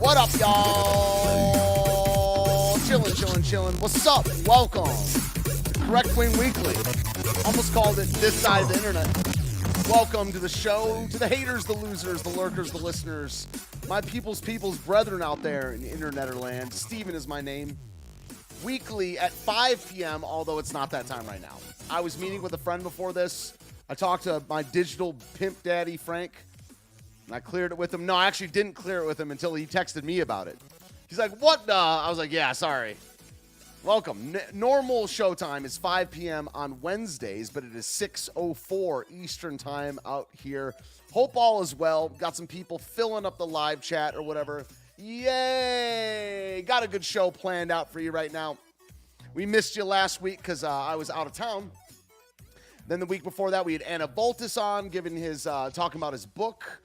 What up, y'all? Chillin'. What's up? Welcome to Correct Wing Weekly. Almost called it this side of the internet. Welcome to the show, to the haters, the losers, the lurkers, the listeners, my people's brethren out there in interneter land. Steven is my name. Weekly at 5 p.m., although it's not that time right now. I was meeting with a friend before this. I talked to my digital pimp daddy, Frank. And I cleared it with him. No, I actually didn't clear it with him until he texted me about it. He's like, what? I was like, yeah, sorry. Welcome. Normal show time is 5 p.m. on Wednesdays, but it is 6:04 Eastern time out here. Hope all is well. Got some people filling up the live chat or whatever. Yay! Got a good show planned out for you right now. We missed you last week because I was out of town. Then the week before that, we had Anna Voltis on, giving his talking about his book.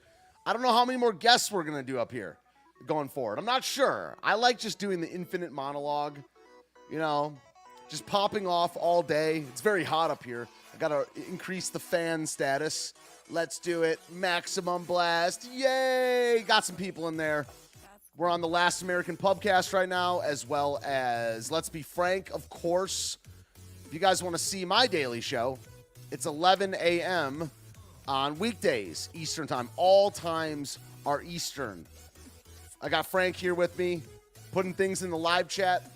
I don't know how many more guests we're going to do up here going forward. I'm not sure. I like just doing the infinite monologue, you know, just popping off all day. It's very hot up here. I got to increase the fan status. Let's do it. Maximum blast. Yay. Got some people in there. We're on the Last American Pubcast right now, as well as Let's Be Frank, of course. If you guys want to see my daily show, it's 11 a.m. on weekdays, Eastern time. All times are Eastern. I got Frank here with me, putting things in the live chat.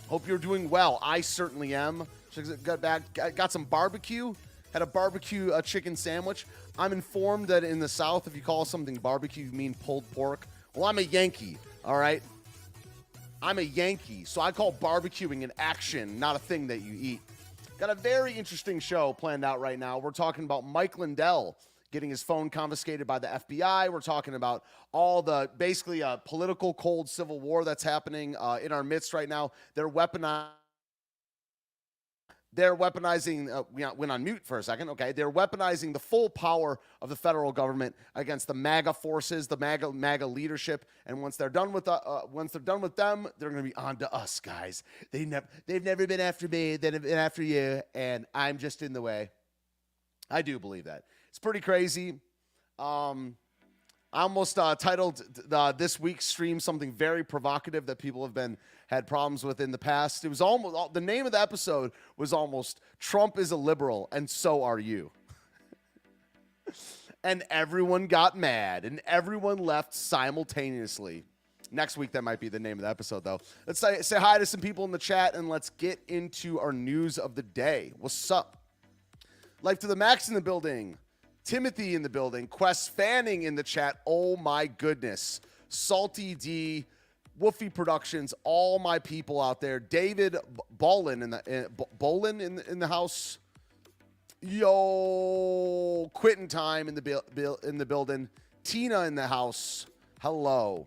Hope you're doing well. I certainly am. Got some barbecue. Had a barbecue chicken sandwich. I'm informed that in the South, if you call something barbecue, you mean pulled pork. Well, I'm a Yankee, all right? I'm a Yankee, so I call barbecuing an action, not a thing that you eat. Got a very interesting show planned out right now. We're talking about Mike Lindell getting his phone confiscated by the FBI. We're talking about all the basically political cold civil war that's happening in our midst right now. They're weaponizing. Went on mute for a second. Okay, they're weaponizing the full power of the federal government against the Maga forces, the Maga leadership. And once they're done with them, they're going to be on to us, guys. They've never been after me. They've been after you, and I'm just in the way. I do believe that. It's pretty crazy. I almost titled this week's stream something very provocative that people have had problems with in the past. It was almost the name of the episode was almost Trump is a liberal and so are you. And everyone got mad, and everyone left simultaneously. Next week, that might be the name of the episode, though. Let's say hi to some people in the chat, and let's get into our news of the day. What's up? Life to the Max in the building. Timothy in the building. Quest Fanning in the chat. Oh, my goodness. Salty D, Woofy Productions, all my people out there. David Bolin in the house. Yo, Quitting Time in the building. Tina in the house. Hello.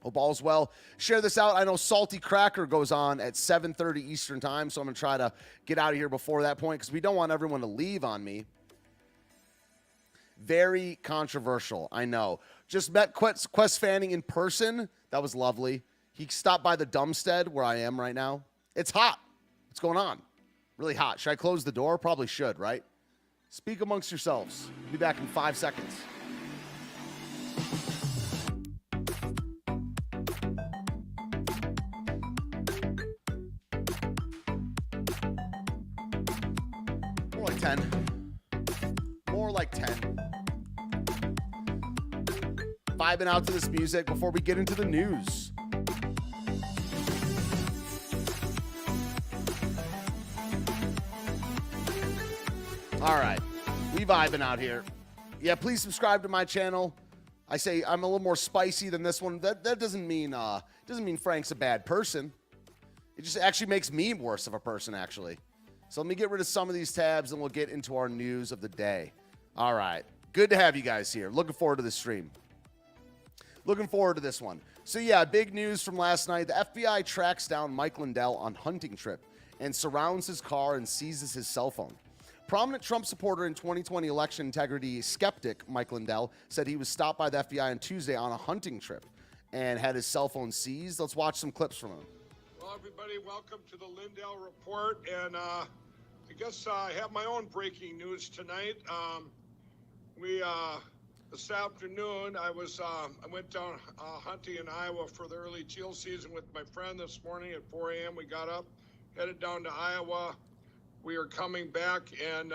Hope all's well. Share this out. I know Salty Cracker goes on at 7:30 Eastern time, so I'm going to try to get out of here before that point because we don't want everyone to leave on me. Very controversial, I know. Just met Quest Fanning in person. That was lovely. He stopped by the Dumpstead where I am right now. It's hot. What's going on? Really hot. Should I close the door? Probably should, right? Speak amongst yourselves. Be back in 5 seconds. More like 10. More like 10. Vibing out to this music before we get into the news. All right, we vibing out here. Yeah, please subscribe to my channel. I say I'm a little more spicy than this one. That doesn't mean Frank's a bad person. It just actually makes me worse of a person, actually. So let me get rid of some of these tabs, and we'll get into our news of the day. All right, good to have you guys here. Looking forward to the stream. Looking forward to this one. So yeah, big news from last night. The FBI tracks down Mike Lindell on hunting trip and surrounds his car and seizes his cell phone. Prominent Trump supporter and 2020 election integrity skeptic Mike Lindell said he was stopped by the FBI on Tuesday on a hunting trip and had his cell phone seized. Let's watch some clips from him. Well, everybody, welcome to the Lindell Report. And I guess I have my own breaking news tonight. This afternoon, I went down hunting in Iowa for the early teal season with my friend this morning at 4 a.m. We got up, headed down to Iowa. We are coming back, and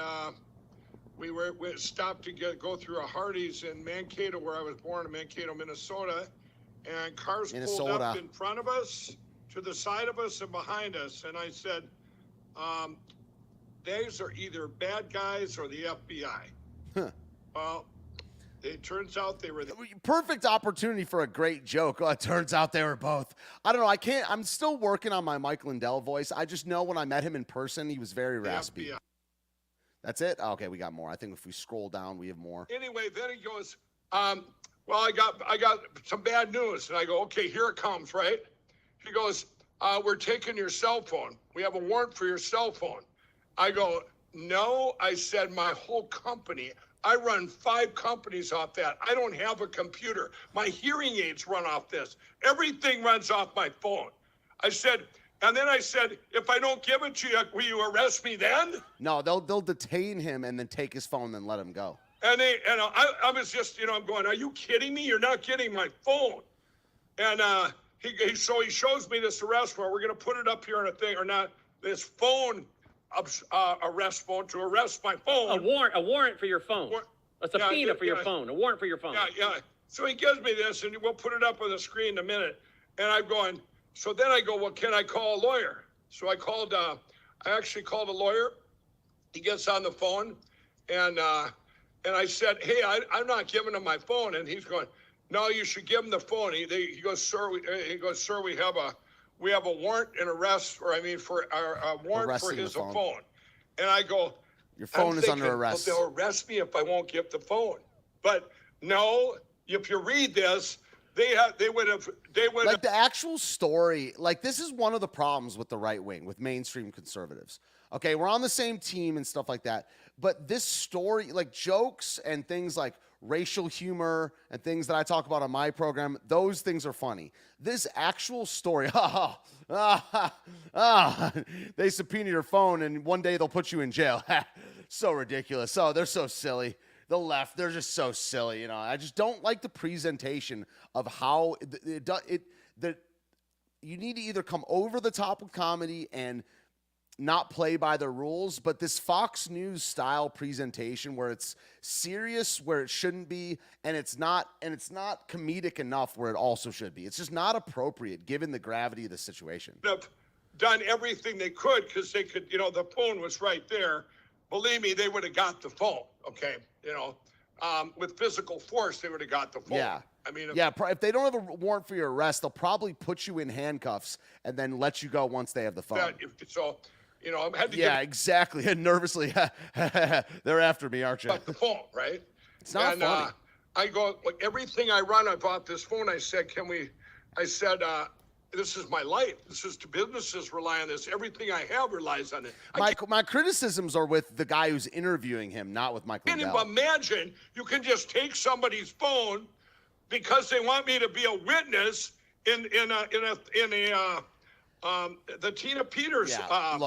we stopped to go through a Hardee's in Mankato, where I was born, in Mankato, Minnesota. And cars pulled up in front of us, to the side of us, and behind us. And I said, these are either bad guys or the FBI. Huh. Well, it turns out they were perfect opportunity for a great joke. Oh, it turns out they were both. I don't know. I'm still working on my Mike Lindell voice. I just know when I met him in person, he was very raspy. FBI. That's it? Okay, we got more. I think if we scroll down, we have more. Anyway, then he goes, well, I got some bad news. And I go, okay, here it comes, right? He goes, we're taking your cell phone. We have a warrant for your cell phone. I go, no. I said, my whole company, I run 5 companies off that. I don't have a computer. My hearing aids run off this. Everything runs off my phone. I said, and then I said, if I don't give it to you, will you arrest me then? No, they'll detain him and then take his phone and then let him go. And I was just, I'm going, are you kidding me? You're not getting my phone. And he shows me this arrest warrant. We're going to put it up here on a thing, or not, this phone arrest phone to arrest my phone. A warrant for your phone. A subpoena for your phone. A warrant for your phone. Yeah. So he gives me this, and we'll put it up on the screen in a minute. And I'm going, so then I go, well, can I call a lawyer? So I actually called a lawyer. He gets on the phone, and I said, hey, I'm not giving him my phone. And he's going, no, you should give him the phone. He goes, sir, we have a warrant and arrest, for a warrant Arresting for his phone. phone. And I go, your phone is under arrest. Well, they'll arrest me if I won't give the phone. But no, if you read this, they would have like the actual story. Like, this is one of the problems with the right wing, with mainstream conservatives. Okay, we're on the same team and stuff like that. But this story, like jokes and things like racial humor and things that I talk about on my program, those things are funny. This actual story, they subpoena your phone and one day they'll put you in jail. So ridiculous. Oh, they're so silly. The left, they're just so silly. I just don't like the presentation of how that you need to either come over the top of comedy and not play by the rules, but this Fox News style presentation where it's serious where it shouldn't be, and it's not comedic enough where it also should be. It's just not appropriate given the gravity of the situation. Have done everything they could because they could, the phone was right there. Believe me, they would have got the phone. Okay, with physical force, they would have got the phone. Yeah. I mean, if they don't have a warrant for your arrest, they'll probably put you in handcuffs and then let you go once they have the phone. I had to exactly. And nervously, they're after me, aren't you? the phone, right? It's not funny. I go, like, everything I run, I bought this phone. I said, this is my life. Businesses rely on this. Everything I have relies on it. My criticisms are with the guy who's interviewing him, not with Mike Lindell. I can't even imagine you can just take somebody's phone because they want me to be a witness in the Tina Peters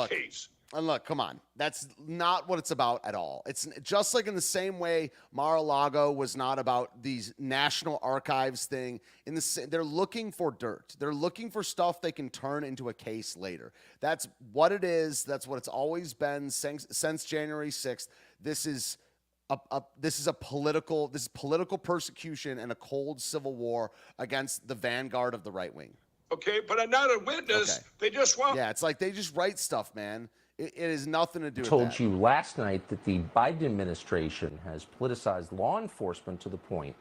case. And look, come on. That's not what it's about at all. It's just like in the same way Mar-a-Lago was not about these National Archives thing. They're looking for dirt. They're looking for stuff they can turn into a case later. That's what it is. That's what it's always been since January 6th. This is political persecution and a cold civil war against the vanguard of the right wing. Okay, but I'm not a witness. Okay. They just want. Yeah, it's like they just write stuff, man. It has nothing to do with that. I told you last night that the Biden administration has politicized law enforcement to the point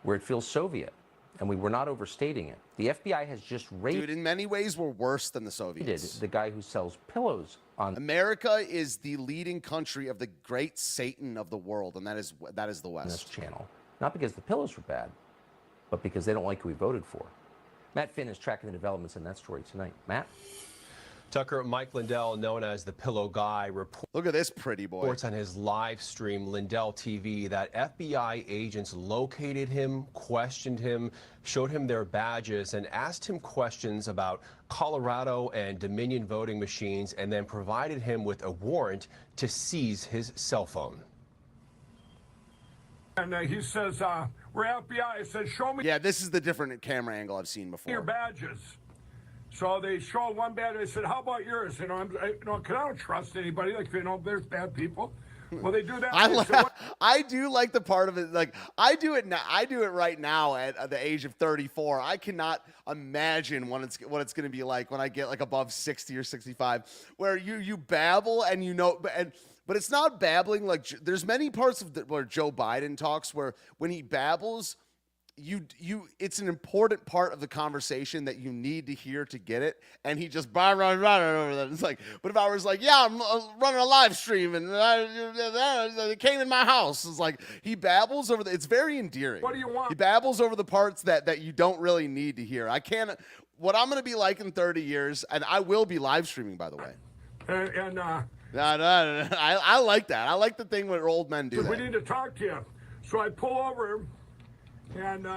where it feels Soviet, and we were not overstating it. The FBI has just raided. Dude, in many ways, we're worse than the Soviets. The guy who sells pillows on. America is the leading country of the great Satan of the world, and that is the West. This channel, not because the pillows were bad, but because they don't like who we voted for. Matt Finn is tracking the developments in that story tonight. Matt? Tucker, Mike Lindell, known as the Pillow Guy, look at this pretty boy. Reports on his live stream, Lindell TV, that FBI agents located him, questioned him, showed him their badges, and asked him questions about Colorado and Dominion voting machines, and then provided him with a warrant to seize his cell phone. And he says, we're FBI. I said, show me. Yeah, this is the different camera angle I've seen before. Your badges. So they show one badge. I said, how about yours? Because I don't trust anybody. Like, there's bad people. Well, they do that. I do like the part of it. Like, I do it now. I do it right now at the age of 34. I cannot imagine what it's going to be like when I get like above 60 or 65, where you babble and but it's not babbling like there's many parts of where Joe Biden talks where when he babbles, it's an important part of the conversation that you need to hear to get it, and he just it's like, but if I was like, yeah, I'm running a live stream and they came in my house, it's like he babbles over it's very endearing. What do you want? He babbles over the parts that you don't really need to hear. What I'm going to be like in 30 years, and I will be live streaming, by the way. No. I like that. I like the thing where old men do that. We need to talk to you. So I pull over and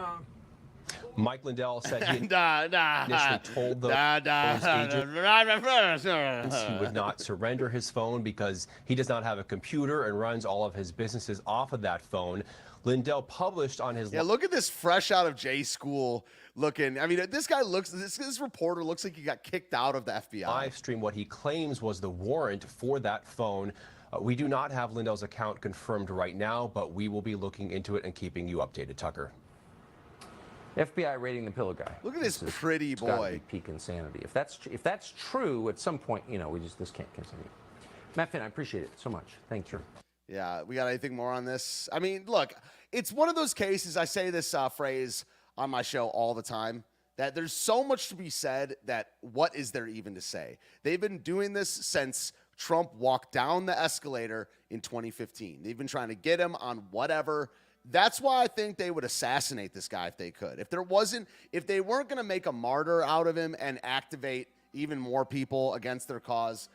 Mike Lindell said he initially told the agent he would not surrender his phone because he does not have a computer and runs all of his businesses off of that phone. Lindell published on his look at this fresh out of J school looking. I mean, this reporter looks like he got kicked out of the FBI. Live stream what he claims was the warrant for that phone. We do not have Lindell's account confirmed right now, but we will be looking into it and keeping you updated, Tucker. FBI raiding the Pillow Guy. Look at this pretty boy. It's gotta be peak insanity. If that's true, at some point, this can't continue. Matt Finn, I appreciate it so much. Thank you. Yeah, we got anything more on this? I mean, look, it's one of those cases. I say this phrase on my show all the time, that there's so much to be said that what is there even to say? They've been doing this since Trump walked down the escalator in 2015. They've been trying to get him on whatever. That's why I think they would assassinate this guy if they could. If they weren't going to make a martyr out of him and activate even more people against their cause,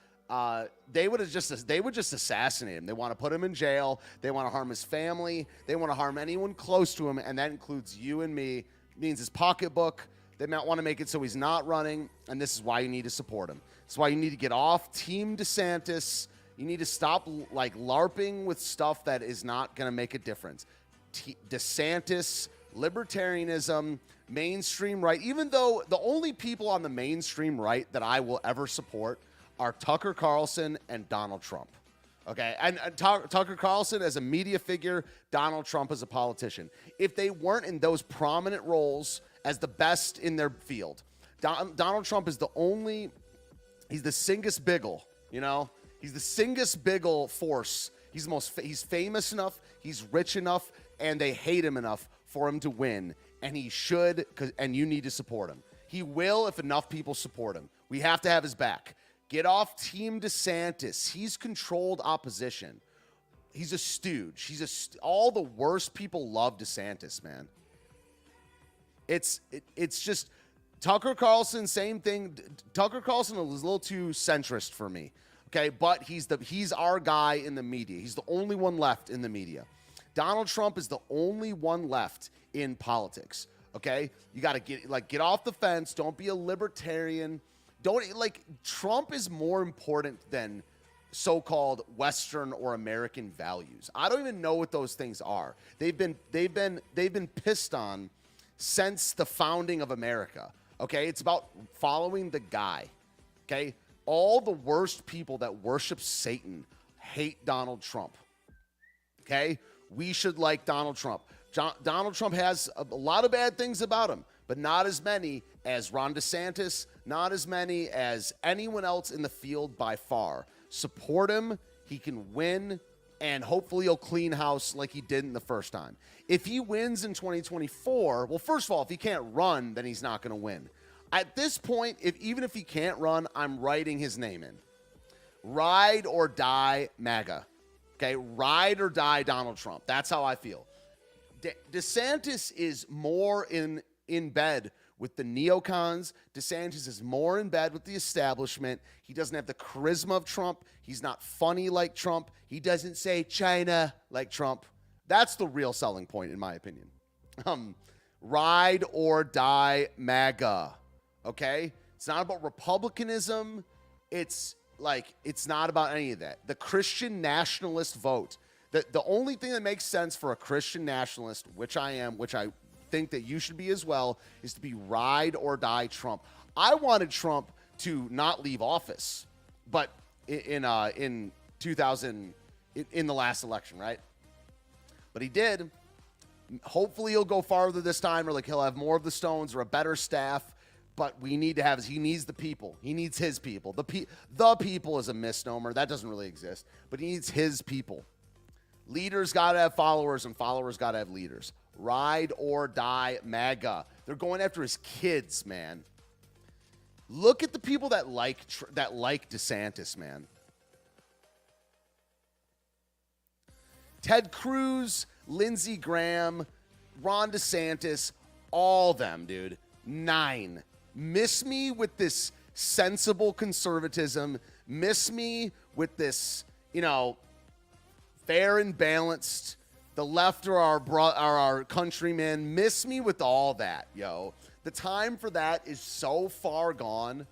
they would just assassinate him. They want to put him in jail. They want to harm his family. They want to harm anyone close to him, and that includes you and me. It means his pocketbook. They might want to make it so he's not running, and this is why you need to support him. It's why you need to get off Team DeSantis. You need to stop LARPing with stuff that is not going to make a difference. DeSantis, libertarianism, mainstream right, even though the only people on the mainstream right that I will ever support are Tucker Carlson and Donald Trump. Okay, and Tucker Carlson as a media figure, Donald Trump as a politician. If they weren't in those prominent roles as the best in their field, Donald Trump is he's the Singus Biggle, you know? He's the Singus Biggle force. He's famous enough, he's rich enough, and they hate him enough for him to win, and he should, and you need to support him. He will if enough people support him. We have to have his back. Get off Team DeSantis. He's controlled opposition. He's a stooge. All the worst people love DeSantis, man. It's just Tucker Carlson, same thing. Tucker Carlson is a little too centrist for me. Okay, but he's our guy in the media. He's the only one left in the media. Donald Trump is the only one left in politics. Okay? You got to get off the fence. Don't be a libertarian. Trump is more important than so-called Western or American values. I don't even know what those things are. They've been pissed on since the founding of America. Okay, it's about following the guy. Okay, all the worst people that worship Satan hate Donald Trump. Okay, we should like Donald Trump. Donald Trump has a lot of bad things about him, but not as many as Ron DeSantis, not as many as anyone else in the field by far. Support him. He can win, and hopefully he'll clean house like he did in the first time. If he wins in 2024, well, first of all, if he can't run, then he's not going to win. At this point, even if he can't run, I'm writing his name in. Ride or die MAGA. Okay, ride or die Donald Trump. That's how I feel. DeSantis is more in bed with the neocons. DeSantis is more in bed with the establishment. He doesn't have the charisma of Trump. He's not funny like Trump. He doesn't say China like Trump. That's the real selling point, in my opinion. Ride or die MAGA. Okay? It's not about republicanism. It's not about any of that. The Christian nationalist vote. The only thing that makes sense for a Christian nationalist, which I am, which I think that you should be as well, is to be ride or die Trump. I wanted Trump to not leave office, but in the last election, right? But he did. Hopefully he'll go farther this time, or he'll have more of the stones or a better staff. But he needs the people. He needs his people. The people is a misnomer. That doesn't really exist. But he needs his people. Leaders got to have followers, and followers got to have leaders. Ride or die MAGA. They're going after his kids, man. Look at the people that like DeSantis, man. Ted Cruz, Lindsey Graham, Ron DeSantis, all them, dude. 9. Miss me with this sensible conservatism. Miss me with this, fair and balanced. The left are our countrymen. Miss me with all that, yo. The time for that is so far gone.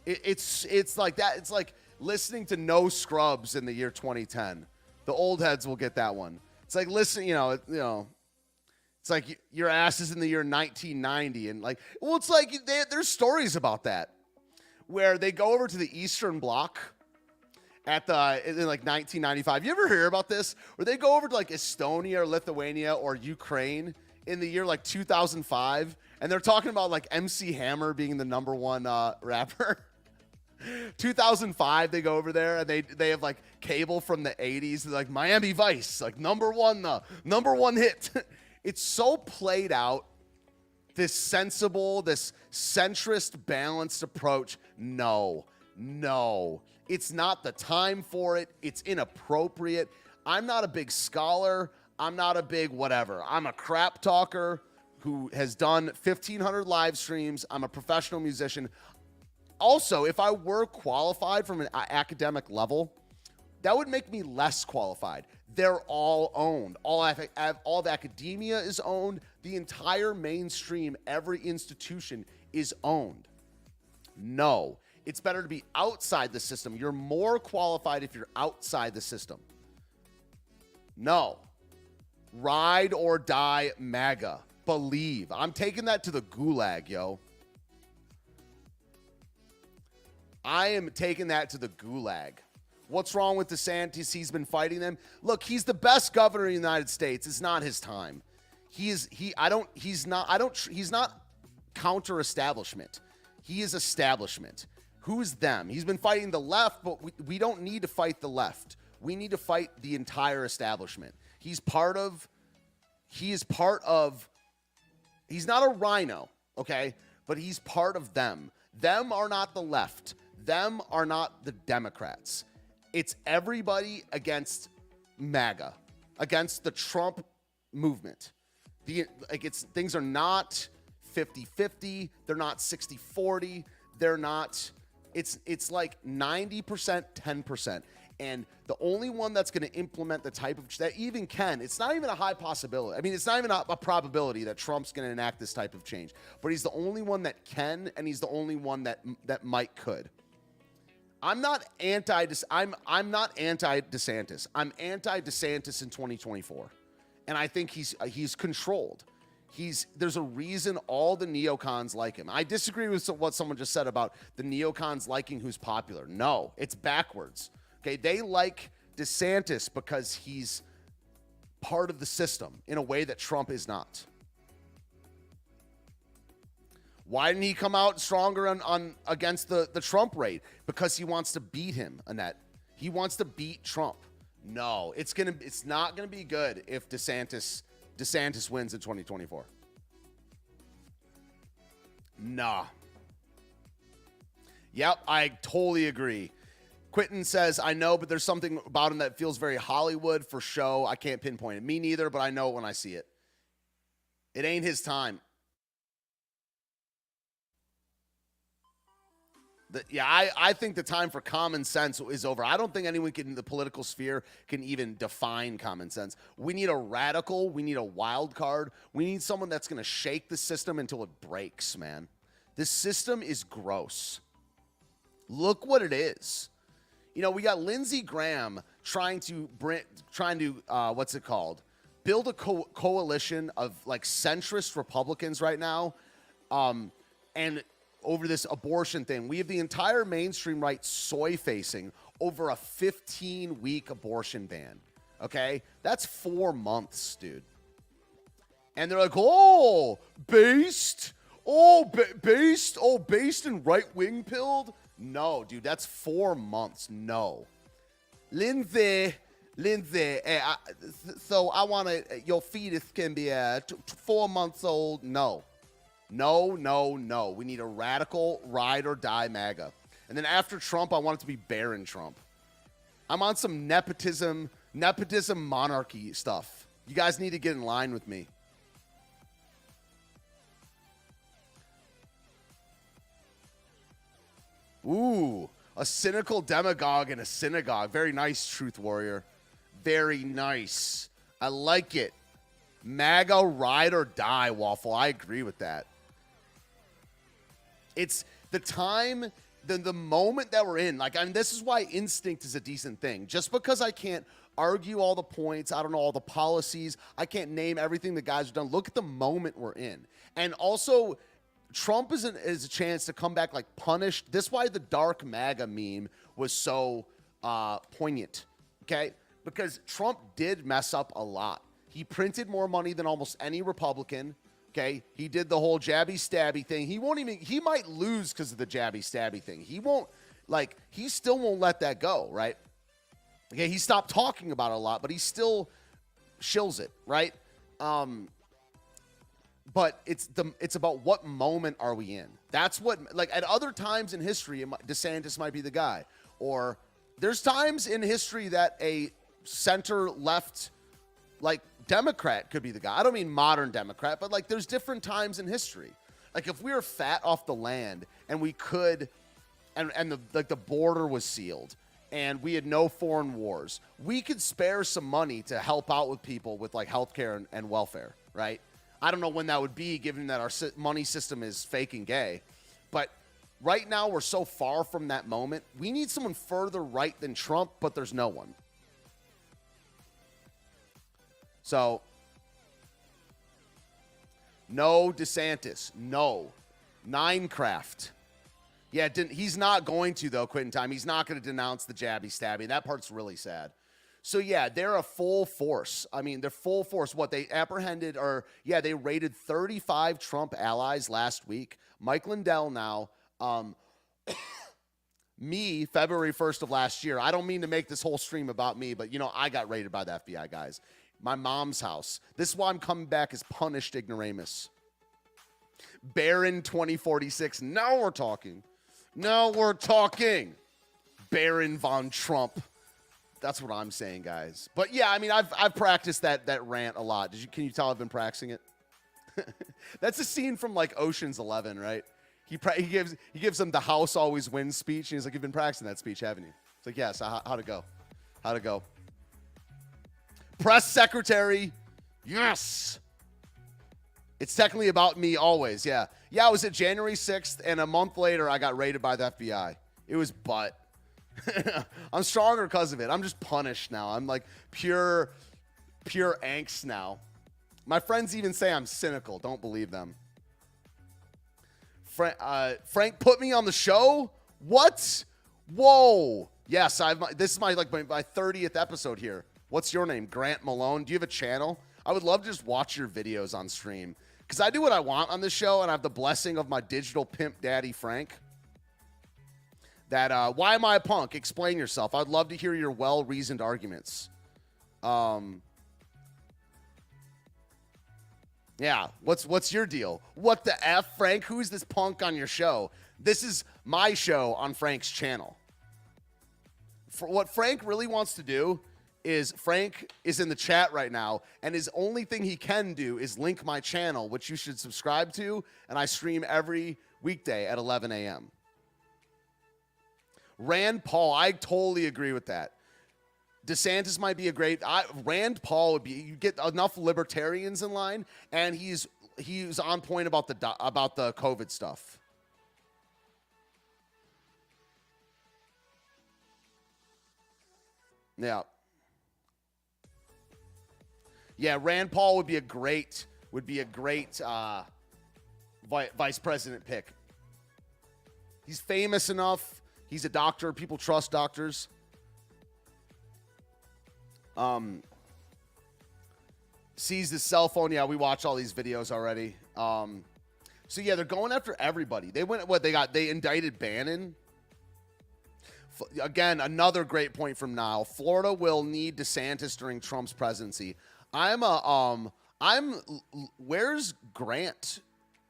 It's like that. It's like listening to No Scrubs in the year 2010. The old heads will get that one. It's like listening, it's like your ass is in the year 1990, and it's like there's stories about that where they go over to the Eastern Bloc in 1995. You ever hear about this? Where they go over to Estonia or Lithuania or Ukraine in the year 2005, and they're talking about MC Hammer being the number one rapper. 2005, they go over there and they have cable from the 80s. They're Miami Vice, number one hit. It's so played out, this sensible, this centrist, balanced approach. No. It's not the time for it. It's inappropriate. I'm not a big scholar. I'm not a big whatever. I'm a crap talker who has done 1,500 live streams. I'm a professional musician. Also, if I were qualified from an academic level, that would make me less qualified. They're all owned. All of academia is owned. The entire mainstream, every institution is owned. No. It's better to be outside the system. You're more qualified if you're outside the system. No. Ride or die MAGA. Believe. I'm taking that to the gulag, yo. I am taking that to the gulag. What's wrong with DeSantis? He's been fighting them. Look, he's the best governor in the United States. It's not his time. He's not counter establishment. He is establishment. Who's them? He's been fighting the left, but we don't need to fight the left. We need to fight the entire establishment. He's not a rhino, okay? But he's part of them. Them are not the left. Them are not the Democrats. It's everybody against MAGA, against the Trump movement. Things are not 50-50. They're not 60-40. They're not. It's like 90%, 10%. And the only one that's going to implement the type of that even can, it's not even a high possibility. I mean, it's not even a probability that Trump's going to enact this type of change. But he's the only one that can, and he's the only one that might could. I'm not anti-DeSantis. I'm anti-DeSantis in 2024. And I think he's controlled. There's a reason all the neocons like him. I disagree with what someone just said about the neocons liking who's popular. No, it's backwards. Okay, they like DeSantis because he's part of the system in a way that Trump is not. Why didn't he come out stronger on against the Trump rate? Because he wants to beat him, Annette. He wants to beat Trump. No, it's not gonna be good if DeSantis wins in 2024. Nah. Yep, I totally agree. Quentin says, I know, but there's something about him that feels very Hollywood for show. I can't pinpoint it. Me neither, but I know it when I see it. It ain't his time. I think the time for common sense is over. I don't think anyone in the political sphere can even define common sense. We need a radical. We need a wild card. We need someone that's going to shake the system until it breaks, man. This system is gross. Look what it is. You know, we got Lindsey Graham trying to what's it called? Build a coalition of like centrist Republicans right now, and over this abortion thing. We have the entire mainstream right soy-facing over a 15-week abortion ban. Okay, that's 4 months, dude. And they're like, oh, based, based and right-wing pilled. No, dude, that's 4 months. No. Lindsay, so I want your fetus can be 4 months old. No. We need a radical ride or die MAGA. And then after Trump, I want it to be Barron Trump. I'm on some nepotism monarchy stuff. You guys need to get in line with me. Ooh, a cynical demagogue in a synagogue. Very nice, Truth Warrior. Very nice. I like it. MAGA ride or die, Waffle. I agree with that. It's the time, the moment that we're in. Like, I mean, this is why instinct is a decent thing. Just because I can't argue all the points, I don't know all the policies, I can't name everything the guys have done. Look at the moment we're in. And also, Trump is a chance to come back like punished. This is why the dark MAGA meme was so poignant, okay? Because Trump did mess up a lot. He printed more money than almost any Republican, okay? He did the whole jabby stabby thing. He might lose because of the jabby stabby thing. He still won't let that go, right? Okay, he stopped talking about it a lot, but he still shills it, right? But it's about what moment are we in. That's what, like, at other times in history, DeSantis might be the guy. Or there's times in history that a center-left, like, Democrat could be the guy. I don't mean modern Democrat, but, like, there's different times in history. Like, if we were fat off the land and we could, and the border was sealed and we had no foreign wars, we could spare some money to help out with people with, like, healthcare and welfare, right? I don't know when that would be, given that our money system is fake and gay. But right now, we're so far from that moment. We need someone further right than Trump, but there's no one. So, no DeSantis. No. Ninecraft. Yeah, he's not going to, though, Quitting Time. He's not going to denounce the jabby stabby. That part's really sad. So, yeah, they're a full force. I mean, they're full force. What, they apprehended they raided 35 Trump allies last week. Mike Lindell now. Me, February 1st of last year. I don't mean to make this whole stream about me, but, I got raided by the FBI, guys. My mom's house. This is why I'm coming back as punished ignoramus. Barron 2046. Now we're talking. Baron von Trump. That's what I'm saying, guys. But yeah, I mean, I've practiced that rant a lot. Can you tell I've been practicing it? That's a scene from like Ocean's 11, right? He gives them the house always wins speech, and he's like, "You've been practicing that speech, haven't you?" It's like, "Yes." How'd it go? How'd it go? Press secretary. Yes. It's technically about me always. Yeah. Yeah, I was at January 6th, and a month later, I got raided by the FBI. It was butt. I'm stronger because of it. I'm just punished now. I'm like pure angst now. My friends even say I'm cynical. Don't believe them. Frank put me on the show? What? Whoa. Yes, this is my 30th episode here. What's your name? Grant Malone. Do you have a channel? I would love to just watch your videos on stream. Because I do what I want on this show, and I have the blessing of my digital pimp daddy, Frank. That, why am I a punk? Explain yourself. I'd love to hear your well-reasoned arguments. Yeah, what's your deal? What the F, Frank? Who's this punk on your show? This is my show on Frank's channel. For what Frank really wants to do is Frank is in the chat right now, and his only thing he can do is link my channel, which you should subscribe to, and I stream every weekday at 11 a.m. Rand Paul, I totally agree with that. DeSantis might be a great. Rand Paul would be. You get enough libertarians in line, and he's on point about the COVID stuff. Yeah. Yeah, Rand Paul would be a great vice president pick. He's famous enough. He's a doctor. People trust doctors. Sees his cell phone. Yeah, we watch all these videos already. So yeah, they're going after everybody. They indicted Bannon. Again, another great point from Niall. Florida will need DeSantis during Trump's presidency. Where's Grant?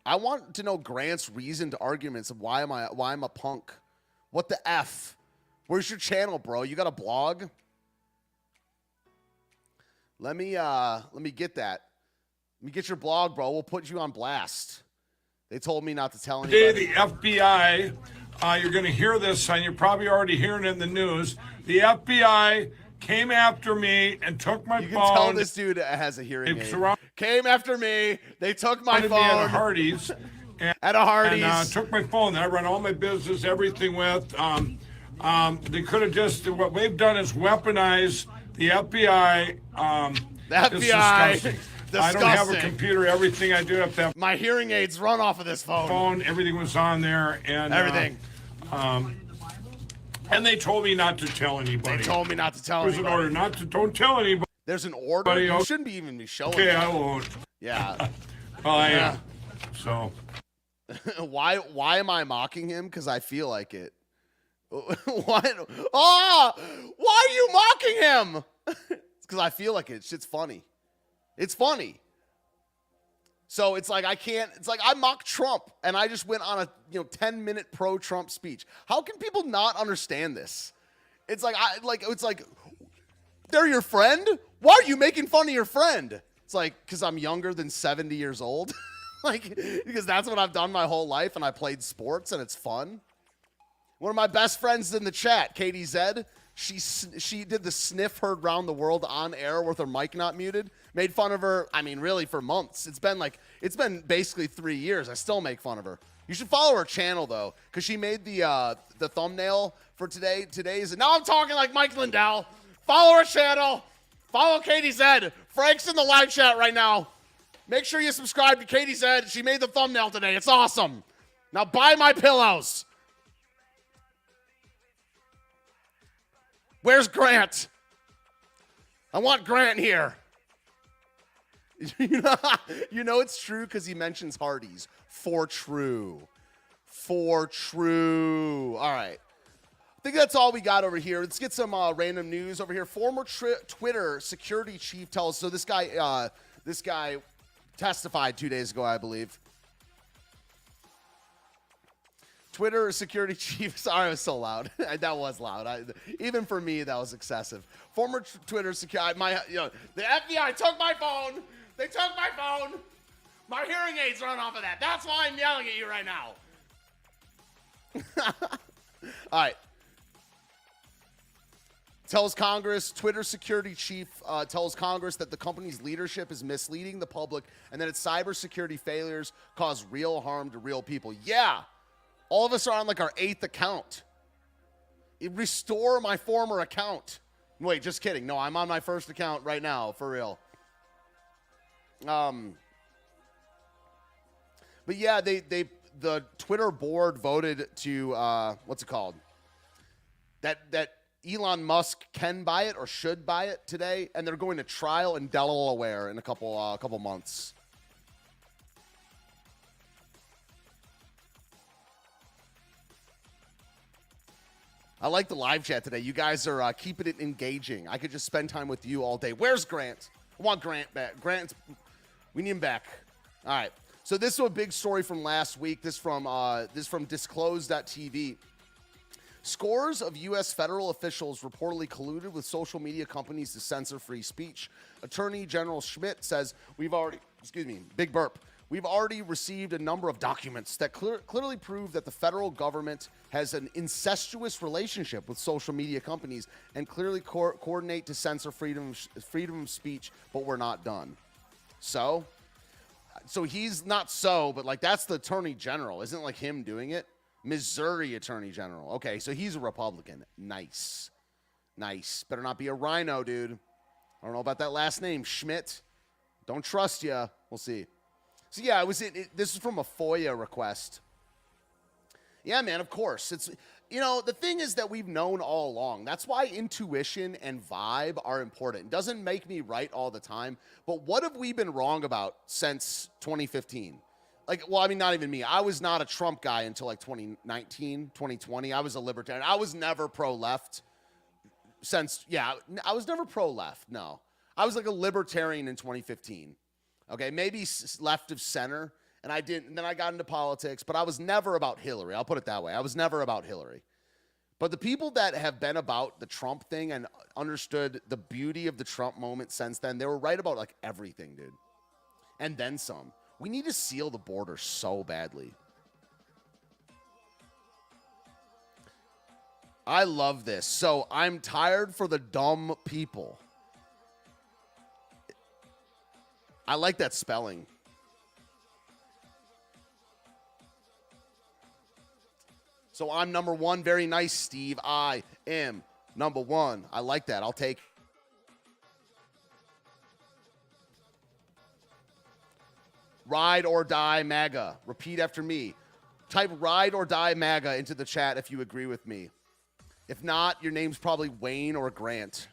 I want to know Grant's reasoned arguments of why I'm a punk. What the F? Where's your channel, bro? You got a blog? Let me get that. Let me get your blog, bro. We'll put you on blast. They told me not to tell anybody. Today, the FBI, you're going to hear this, and you're probably already hearing it in the news. The FBI came after me and took my phone. You can tell this dude has a hearing aid. Came after me. They took my phone. At a Hardee's. At a Hardee's. And took my phone that I run all my business, everything with. They could have just, what they've done is weaponize the FBI. The FBI. Disgusting. I don't have a computer. Everything I do have to have. My hearing aids run off of this phone. Everything was on there. And everything. And they told me not to tell anybody. They told me not to tell anybody. There's an order don't tell anybody. There's an order? You shouldn't even be showing Okay, that. I won't. Yeah. Well, I am. So. Why am I mocking him? Because I feel like it. Why are you mocking him? It's because I feel like it. Shit's funny. It's funny. So it's like I mock Trump, and I just went on a 10-minute pro-Trump speech. How can people not understand this? It's like they're your friend. Why are you making fun of your friend? It's like because I'm younger than 70 years old. Because that's what I've done my whole life, and I played sports, and it's fun. One of my best friends in the chat, Katie Zed, she did the sniff heard round the world on air with her mic not muted. Made fun of her, really for months. It's been basically 3 years. I still make fun of her. You should follow her channel, though, because she made the thumbnail for today. Now I'm talking like Mike Lindell. Follow her channel. Follow Katie Zed. Frank's in the live chat right now. Make sure you subscribe to Katie Zed. She made the thumbnail today. It's awesome. Now buy my pillows. Where's Grant? I want Grant here. You know it's true because he mentions Hardee's. For true. For true. All right. I think that's all we got over here. Let's get some random news over here. Former Twitter security chief tells, so this guy testified 2 days ago, I believe. Twitter security chief, sorry, I was so loud. That was loud. Even for me, that was excessive. Former Twitter security, the FBI took my phone. They took my phone. My hearing aids run off of that. That's why I'm yelling at you right now. All right. Tells Congress, Twitter security chief tells Congress that the company's leadership is misleading the public and that its cybersecurity failures cause real harm to real people. Yeah. All of us are on like our 8th account. Restore my former account. Wait, just kidding. No, I'm on my first account right now, for real. But yeah, the Twitter board voted to what's it called? That Elon Musk can buy it or should buy it today, and they're going to trial in Delaware in a couple months. I like the live chat today. You guys are keeping it engaging. I could just spend time with you all day. Where's Grant? I want Grant back. We need him back. All right. So this is a big story from last week. This from disclosed.tv. Scores of U.S. federal officials reportedly colluded with social media companies to censor free speech. Attorney General Schmidt says we've already received a number of documents that clearly prove that the federal government has an incestuous relationship with social media companies and clearly coordinate to censor freedom of speech, but we're not done. So he's not but like that's the Attorney General. Isn't it like him doing it? Missouri Attorney General. Okay, so he's a Republican. Nice. Better not be a rhino, dude. I don't know about that last name, Schmidt. Don't trust ya. We'll see. So yeah, this is from a FOIA request. Yeah, man, of course. It's, the thing is that we've known all along. That's why intuition and vibe are important. It doesn't make me right all the time, but what have we been wrong about since 2015? Not even me. I was not a Trump guy until 2019, 2020. I was a libertarian. I was never pro-left I was never pro-left, no. I was like a libertarian in 2015. Okay, maybe left of center, and then I got into politics, but I was never about Hillary. I'll put it that way. I was never about Hillary. But the people that have been about the Trump thing and understood the beauty of the Trump moment since then, they were right about everything, dude. And then some. We need to seal the border so badly. I love this. So I'm tired for the dumb people. I like that spelling. So I'm number one. Very nice, Steve. I am number one. I like that. I'll take. Ride or die MAGA. Repeat after me. Type ride or die MAGA into the chat if you agree with me. If not, your name's probably Wayne or Grant.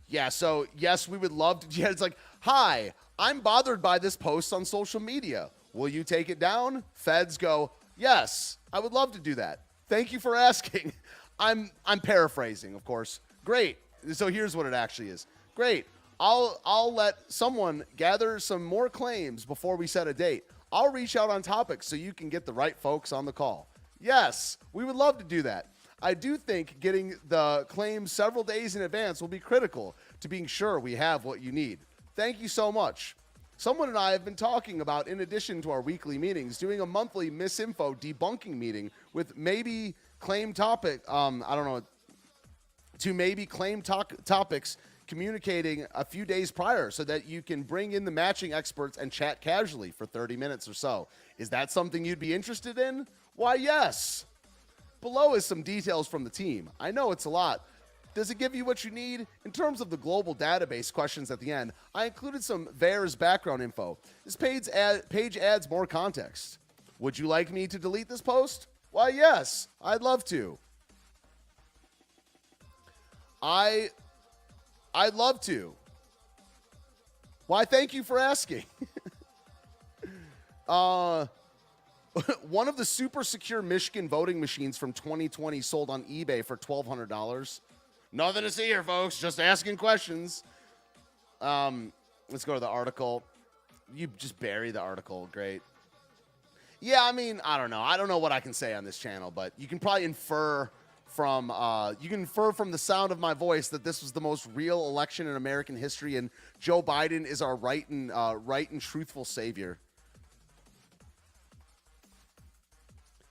Yeah, so yes, we would love to. Yeah, it's like, hi, I'm bothered by this post on social media. Will you take it down? Feds go, yes, I would love to do that. Thank you for asking. I'm paraphrasing, of course. Great. So here's what it actually is. Great. I'll let someone gather some more claims before we set a date. I'll reach out on topics so you can get the right folks on the call. Yes, we would love to do that. I do think getting the claims several days in advance will be critical to being sure we have what you need. Thank you so much. Someone and I have been talking about, in addition to our weekly meetings, doing a monthly misinfo debunking meeting with maybe claim topics, communicating a few days prior so that you can bring in the matching experts and chat casually for 30 minutes or so. Is that something you'd be interested in? Why, yes. Below is some details from the team. I know it's a lot. Does it give you what you need? In terms of the global database questions at the end, I included some VAERS background info. This page adds more context. Would you like me to delete this post? Why, yes, I'd love to. I'd love to. Why, thank you for asking. One of the super secure Michigan voting machines from 2020 sold on eBay for $1,200. Nothing to see here, folks. Just asking questions. Let's go to the article. You just bury the article. Great. Yeah, I mean, I don't know. I don't know what I can say on this channel, but you can probably infer from the sound of my voice that this was the most real election in American history, and Joe Biden is our right and truthful savior.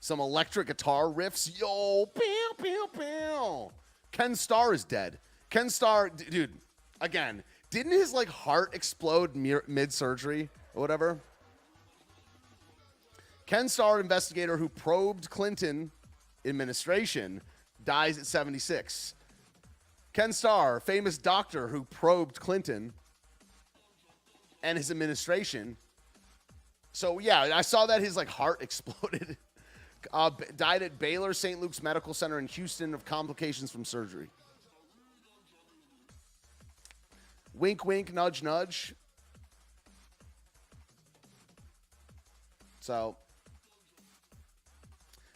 Some electric guitar riffs. Yo, pew, pew, pew. Ken Starr is dead. Ken Starr, dude, again, didn't his like heart explode mid-surgery or whatever? Ken Starr, investigator who probed Clinton administration, dies at 76. Ken Starr, famous doctor who probed Clinton and his administration. So yeah, I saw that his like heart exploded. Died at Baylor St. Luke's Medical Center in Houston of complications from surgery. Wink, wink, nudge, nudge. So,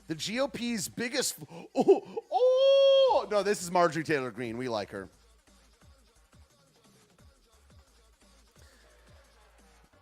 the GOP's biggest... No, this is Marjorie Taylor Greene. We like her.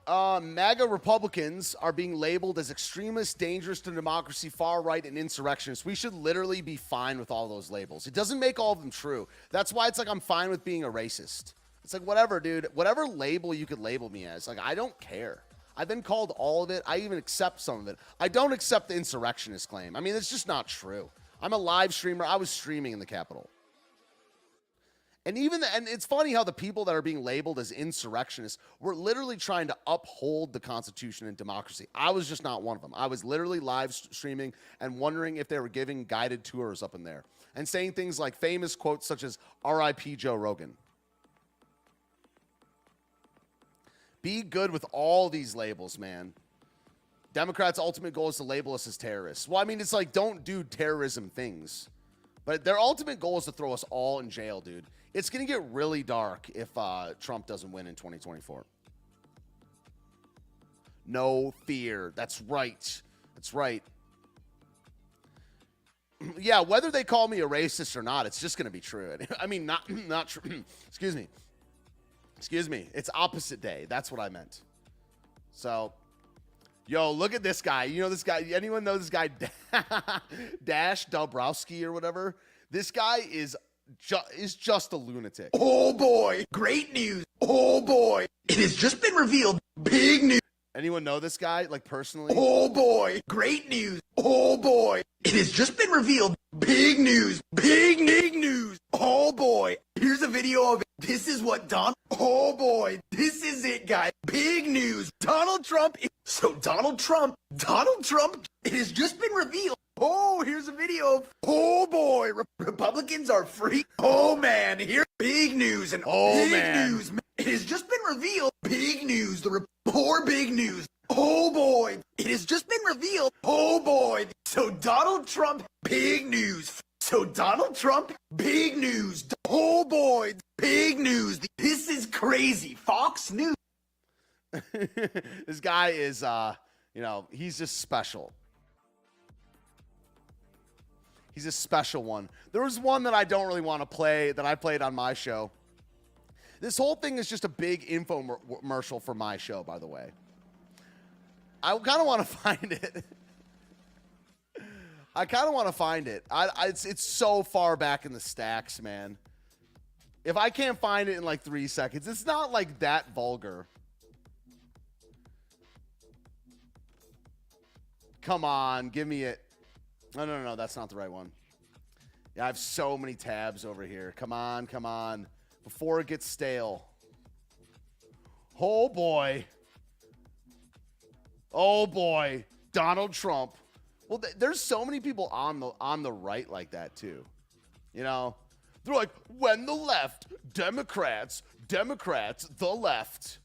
MAGA Republicans are being labeled as extremists, dangerous to democracy, far right, and insurrectionists. We should literally be fine with all those labels. It doesn't make all of them true. That's why it's like I'm fine with being a racist. It's like, whatever, dude. Whatever label you could label me as. Like, I don't care. I've been called all of it. I even accept some of it. I don't accept the insurrectionist claim. I mean, it's just not true. I'm a live streamer. I was streaming in the Capitol. And and it's funny how the people that are being labeled as insurrectionists were literally trying to uphold the Constitution and democracy. I was just not one of them. I was literally live streaming and wondering if they were giving guided tours up in there and saying things like famous quotes such as R.I.P. Joe Rogan. Be good with all these labels, man. Democrats' ultimate goal is to label us as terrorists. Well, I mean, it's like, don't do terrorism things. But their ultimate goal is to throw us all in jail, dude. It's going to get really dark if Trump doesn't win in 2024. No fear. That's right. That's right. Yeah, whether they call me a racist or not, it's just going to be true. I mean, not true. Excuse me. Excuse me. It's opposite day. That's what I meant. So, yo, look at this guy. You know this guy? Anyone know this guy? Dash Dabrowski or whatever? This guy is just a lunatic. Oh boy, great news. Oh boy, it has just been revealed. Big news. Anyone know this guy, like, personally? Oh boy, great news. Oh boy, it has just been revealed. Big news. Big news. Oh boy, here's a video of it. This is what Oh boy, this is it, guys. Big news. Donald Trump, it has just been revealed. Oh, here's a video of, oh boy, Republicans are free. Oh man, here's big news and big news. It has just been revealed. Big news, poor big news. Oh boy, it has just been revealed. Oh boy, so Donald Trump, big news. So Donald Trump, big news. Oh boy, big news. This is crazy. Fox News. This guy is, he's just special. He's a special one. There was one that I don't really want to play that I played on my show. This whole thing is just a big infomercial for my show, by the way. I kind of want to find it. It's so far back in the stacks, man. If I can't find it in like 3 seconds, it's not like that vulgar. Come on, give me it. No, that's not the right one. Yeah, I have so many tabs over here. Come on. Before it gets stale. Oh, boy. Donald Trump. Well, there's so many people on the right like that, too. You know? They're like, when the left, Democrats, the left.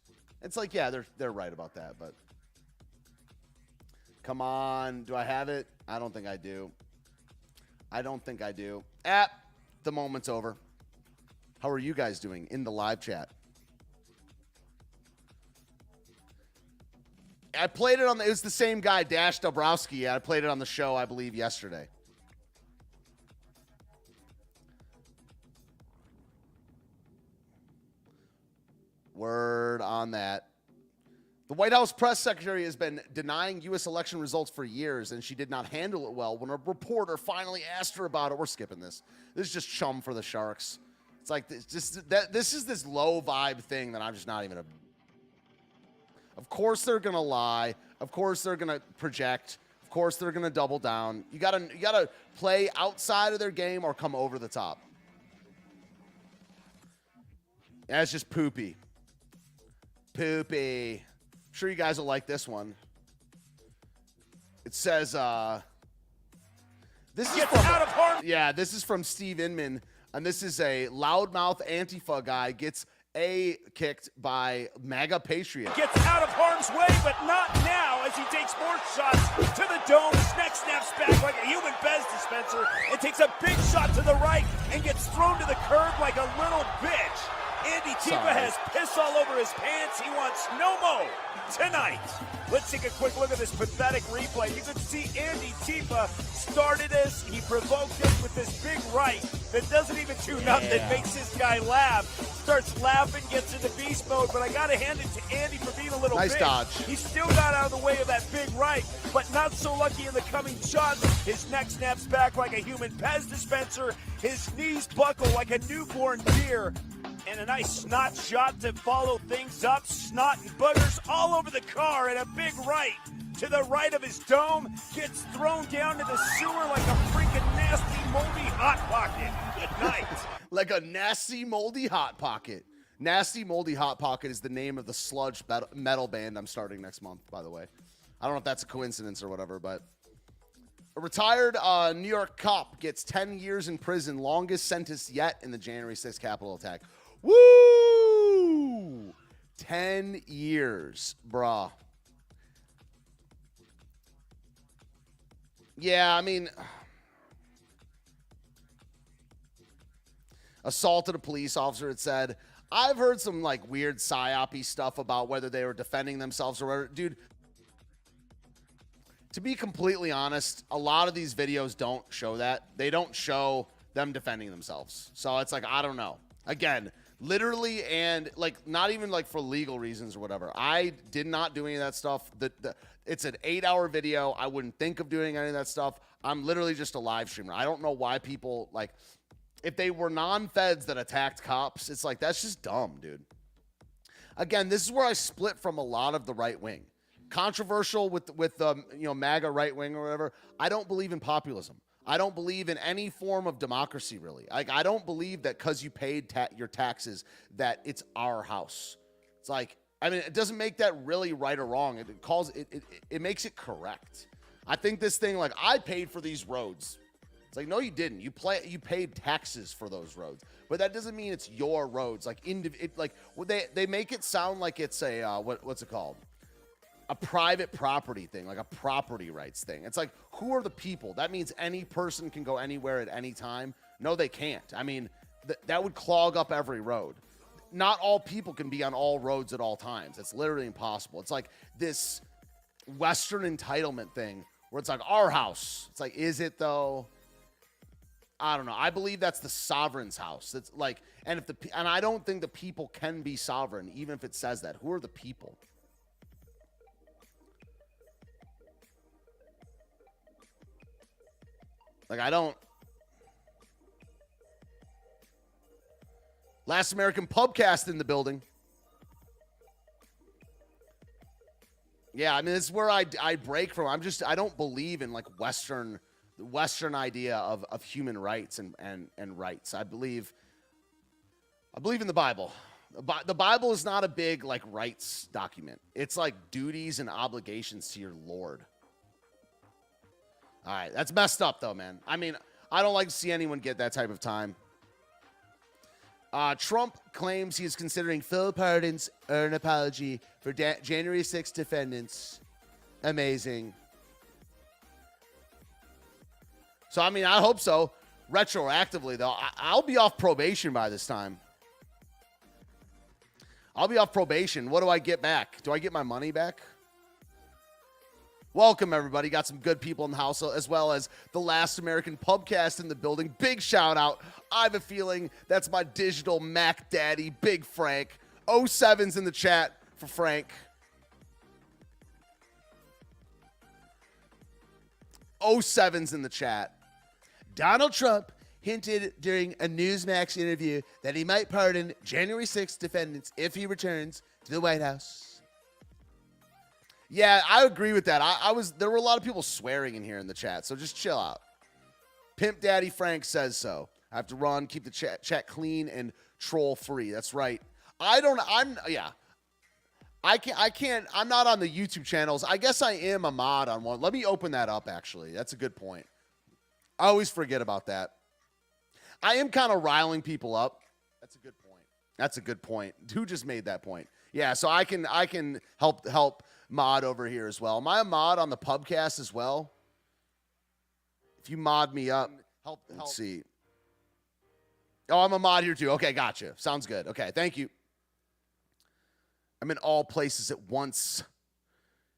It's like, yeah, they're right about that, but... Come on. Do I have it? I don't think I do. The moment's over. How are you guys doing in the live chat? I played it on it was the same guy, Dash Dabrowski. I played it on the show, I believe, yesterday. Word on that. The White House press secretary has been denying U.S. election results for years, and she did not handle it well. When a reporter finally asked her about it, we're skipping this. This is just chum for the Sharks. It's like this is this low vibe thing that I'm just not even. Of course they're gonna lie. Of course they're gonna project. Of course they're gonna double down. You gotta play outside of their game or come over the top. That's just poopy. Poopy. I'm sure you guys will like this one. It says, this is from, this is from Steve Inman, and this is a loudmouth Antifa guy gets kicked by Maga Patriot. Gets out of harm's way, but not now as he takes more shots to the dome. Neck snaps back like a human Bez dispenser and takes a big shot to the right and gets thrown to the curb like a little bitch. Andy Tifa has piss all over his pants. He wants no mo tonight. Let's take a quick look at this pathetic replay. You can see Andy Tifa started this. He provoked us with this big right that doesn't even tune up, that makes this guy laugh. Starts laughing, gets into beast mode, but I got to hand it to Andy for being a little nice big. Dodge. He still got out of the way of that big right, but not so lucky in the coming shots. His neck snaps back like a human Pez dispenser. His knees buckle like a newborn deer. And a nice snot shot to follow things up. Snot and boogers all over the car, and a big right to the right of his dome. Gets thrown down to the sewer like a freaking nasty, moldy Hot Pocket. Good night. Like a nasty, moldy Hot Pocket. Nasty, moldy Hot Pocket is the name of the sludge metal band I'm starting next month, by the way. I don't know if that's a coincidence or whatever, but a retired New York cop gets 10 years in prison, longest sentence yet in the January 6th Capitol attack. Woo! 10 years, brah. Yeah, I mean, assaulted a police officer, it said. I've heard some, like, weird psyop-y stuff about whether they were defending themselves or whatever. Dude, to be completely honest, a lot of these videos don't show that. They don't show them defending themselves. So it's like, I don't know. Again, literally, and like not even like for legal reasons or whatever. I did not do any of that stuff. It's an 8-hour video. I wouldn't think of doing any of that stuff. I'm literally just a live streamer. I don't know why people, like, if they were non-feds that attacked cops, it's like, that's just dumb, dude. Again, this is where I split from a lot of the right wing. Controversial with MAGA right wing or whatever. I don't believe in populism. I don't believe in any form of democracy, really. Like, I don't believe that because you paid your taxes that it's our house. It's like, I mean, it doesn't make that really right or wrong. It makes it correct. I think this thing, like, I paid for these roads. It's like, no, you didn't. You paid taxes for those roads, but that doesn't mean it's your roads. Like, they make it sound like it's a what's it called? A private property thing, like a property rights thing. It's like, who are the people? That means any person can go anywhere at any time. No, they can't. I mean, that would clog up every road. Not all people can be on all roads at all times. It's literally impossible. It's like this Western entitlement thing where it's like our house. It's like, is it though? I don't know. I believe that's the sovereign's house. It's like, and I don't think the people can be sovereign, even if it says that. Who are the people? Like, I don't. Last American Pubcast in the building. Yeah, I mean, it's where I break from. I don't believe in, like, the Western idea of human rights and rights. I believe in the Bible. The Bible is not a big, like, rights document. It's like duties and obligations to your Lord. All right, that's messed up, though, man. I mean, I don't like to see anyone get that type of time. Trump claims he is considering full pardons or an apology for January 6th defendants. Amazing. So, I mean, I hope so. Retroactively, though, I'll be off probation by this time. I'll be off probation. What do I get back? Do I get my money back? Welcome, everybody. Got some good people in the house, as well as the Last American Pubcast in the building. Big shout out. I have a feeling that's my digital Mac daddy, Big Frank. 07's in the chat for Frank. 07's in the chat. Donald Trump hinted during a Newsmax interview that he might pardon January 6th defendants if he returns to the White House. Yeah, I agree with that. There were a lot of people swearing in here in the chat, so just chill out. Pimp Daddy Frank says so. I have to run, keep the chat clean and troll free. That's right. I'm not on the YouTube channels. I guess I am a mod on one. Let me open that up, actually. That's a good point. I always forget about that. I am kind of riling people up. That's a good point. That's a good point. Who just made that point? Yeah, so I can help mod over here as well. Am I a mod on the pubcast as well? If you mod me up, help. Let's see. Oh, I'm a mod here too. Okay, gotcha. Sounds good. Okay, thank you. I'm in all places at once.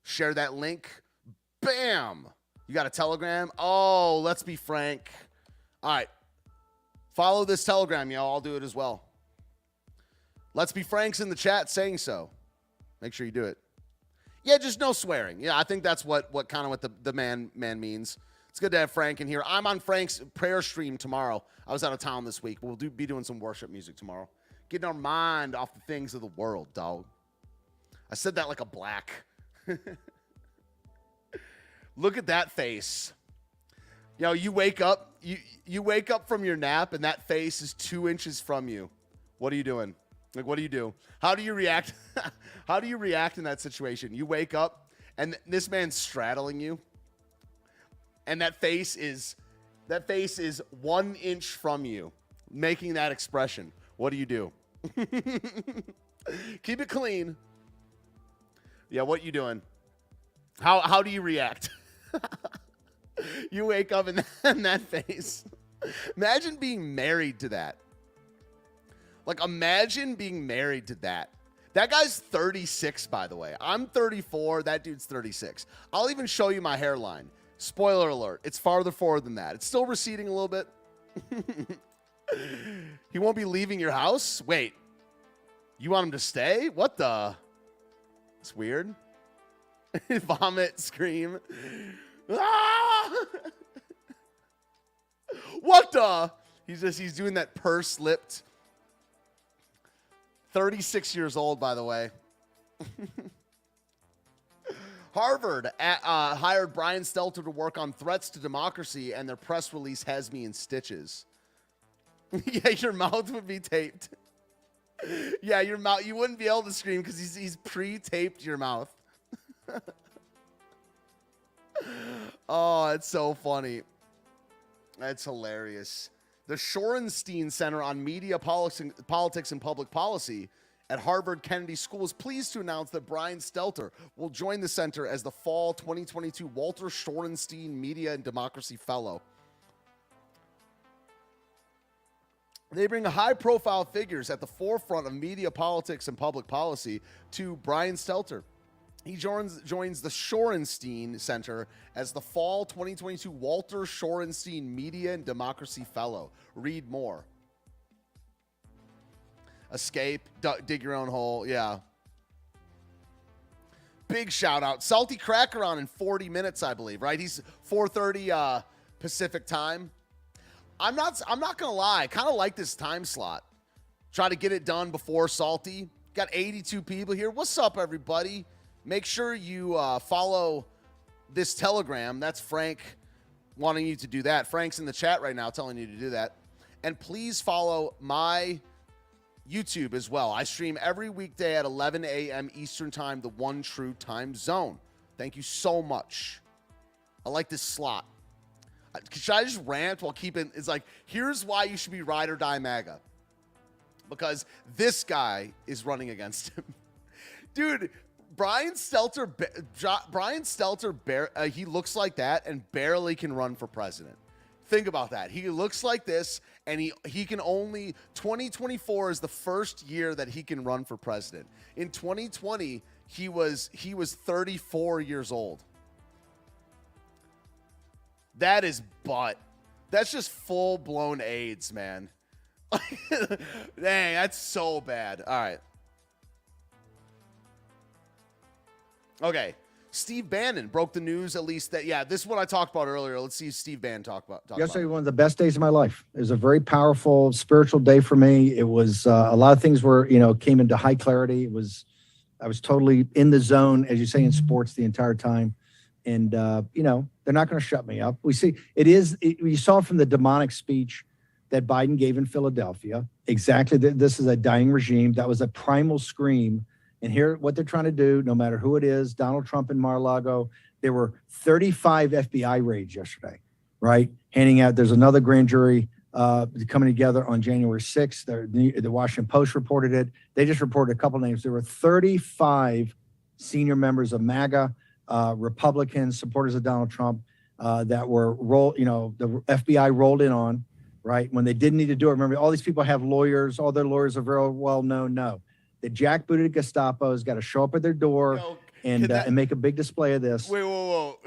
Share that link. Bam! You got a Telegram? Oh, let's be frank. All right. Follow this Telegram, y'all. I'll do it as well. Let's be Frank's in the chat saying so. Make sure you do it. Yeah, just no swearing. Yeah, I think that's what the man means. It's good to have Frank in here. I'm on Frank's prayer stream tomorrow. I was out of town this week. We'll be doing some worship music tomorrow. Getting our mind off the things of the world, dog. I said that like a black. Look at that face. You know, you wake up, you wake up from your nap and that face is 2 inches from you. What are you doing? Like, what do you do? How do you react? How do you react in that situation? You wake up and this man's straddling you. And that face is 1 inch from you, making that expression. What do you do? Keep it clean. Yeah, what you doing? How do you react? You wake up in that face. Imagine being married to that. Like, imagine being married to that. That guy's 36, by the way. I'm 34. That dude's 36. I'll even show you my hairline. Spoiler alert. It's farther forward than that. It's still receding a little bit. He won't be leaving your house? Wait. You want him to stay? What the? It's weird. Vomit, scream. Ah! What the? He's doing that purse-lipped. 36 years old, by the way. Harvard hired Brian Stelter to work on threats to democracy, and their press release has me in stitches. Yeah, your mouth would be taped. Yeah, your mouth. You wouldn't be able to scream because he's pre-taped your mouth. Oh, it's so funny. That's hilarious. The Shorenstein Center on Media, Politics, and Public Policy at Harvard Kennedy School is pleased to announce that Brian Stelter will join the center as the fall 2022 Walter Shorenstein Media and Democracy Fellow. They bring high-profile figures at the forefront of media, politics, and public policy to Brian Stelter. He joins the Shorenstein Center as the fall 2022 Walter Shorenstein Media and Democracy Fellow. Read more. Escape, dig your own hole. Yeah. Big shout out. Salty Cracker on in 40 minutes, I believe, right? He's 4:30 Pacific time. I'm not gonna lie. I kind of like this time slot. Try to get it done before Salty. Got 82 people here. What's up, everybody? Make sure you follow this Telegram. That's Frank wanting you to do that. Frank's in the chat right now telling you to do that. And please follow my YouTube as well. I stream every weekday at 11 a.m. Eastern Time, the one true time zone. Thank you so much. I like this slot. Should I just rant while keeping... It's like, here's why you should be ride or die MAGA. Because this guy is running against him. Dude... Brian Stelter, he looks like that and barely can run for president. Think about that. He looks like this, and he can only 2024 is the first year that he can run for president. In 2020, he was 34 years old. That is that's just full-blown AIDS, man. Dang, that's so bad. All right. Okay. Steve Bannon broke the news, at least that, this is what I talked about earlier. Let's see Steve Bannon talk about Yesterday, one of the best days of my life. It was a very powerful spiritual day for me. It was a lot of things were, came into high clarity. I was totally in the zone, as you say, in sports the entire time. And, they're not going to shut me up. We see you saw from the demonic speech that Biden gave in Philadelphia, exactly this is a dying regime. That was a primal scream. And here, what they're trying to do, no matter who it is, Donald Trump in Mar-a-Lago, there were 35 FBI raids yesterday, right? Handing out, there's another grand jury coming together on January 6th. The Washington Post reported it. They just reported a couple names. There were 35 senior members of Maga, Republicans, supporters of Donald Trump, that were the FBI rolled in on, right? When they didn't need to do it. Remember, all these people have lawyers. All their lawyers are very well known. No. The jackbooted Gestapo has got to show up at their door and make a big display of this. Wait, whoa.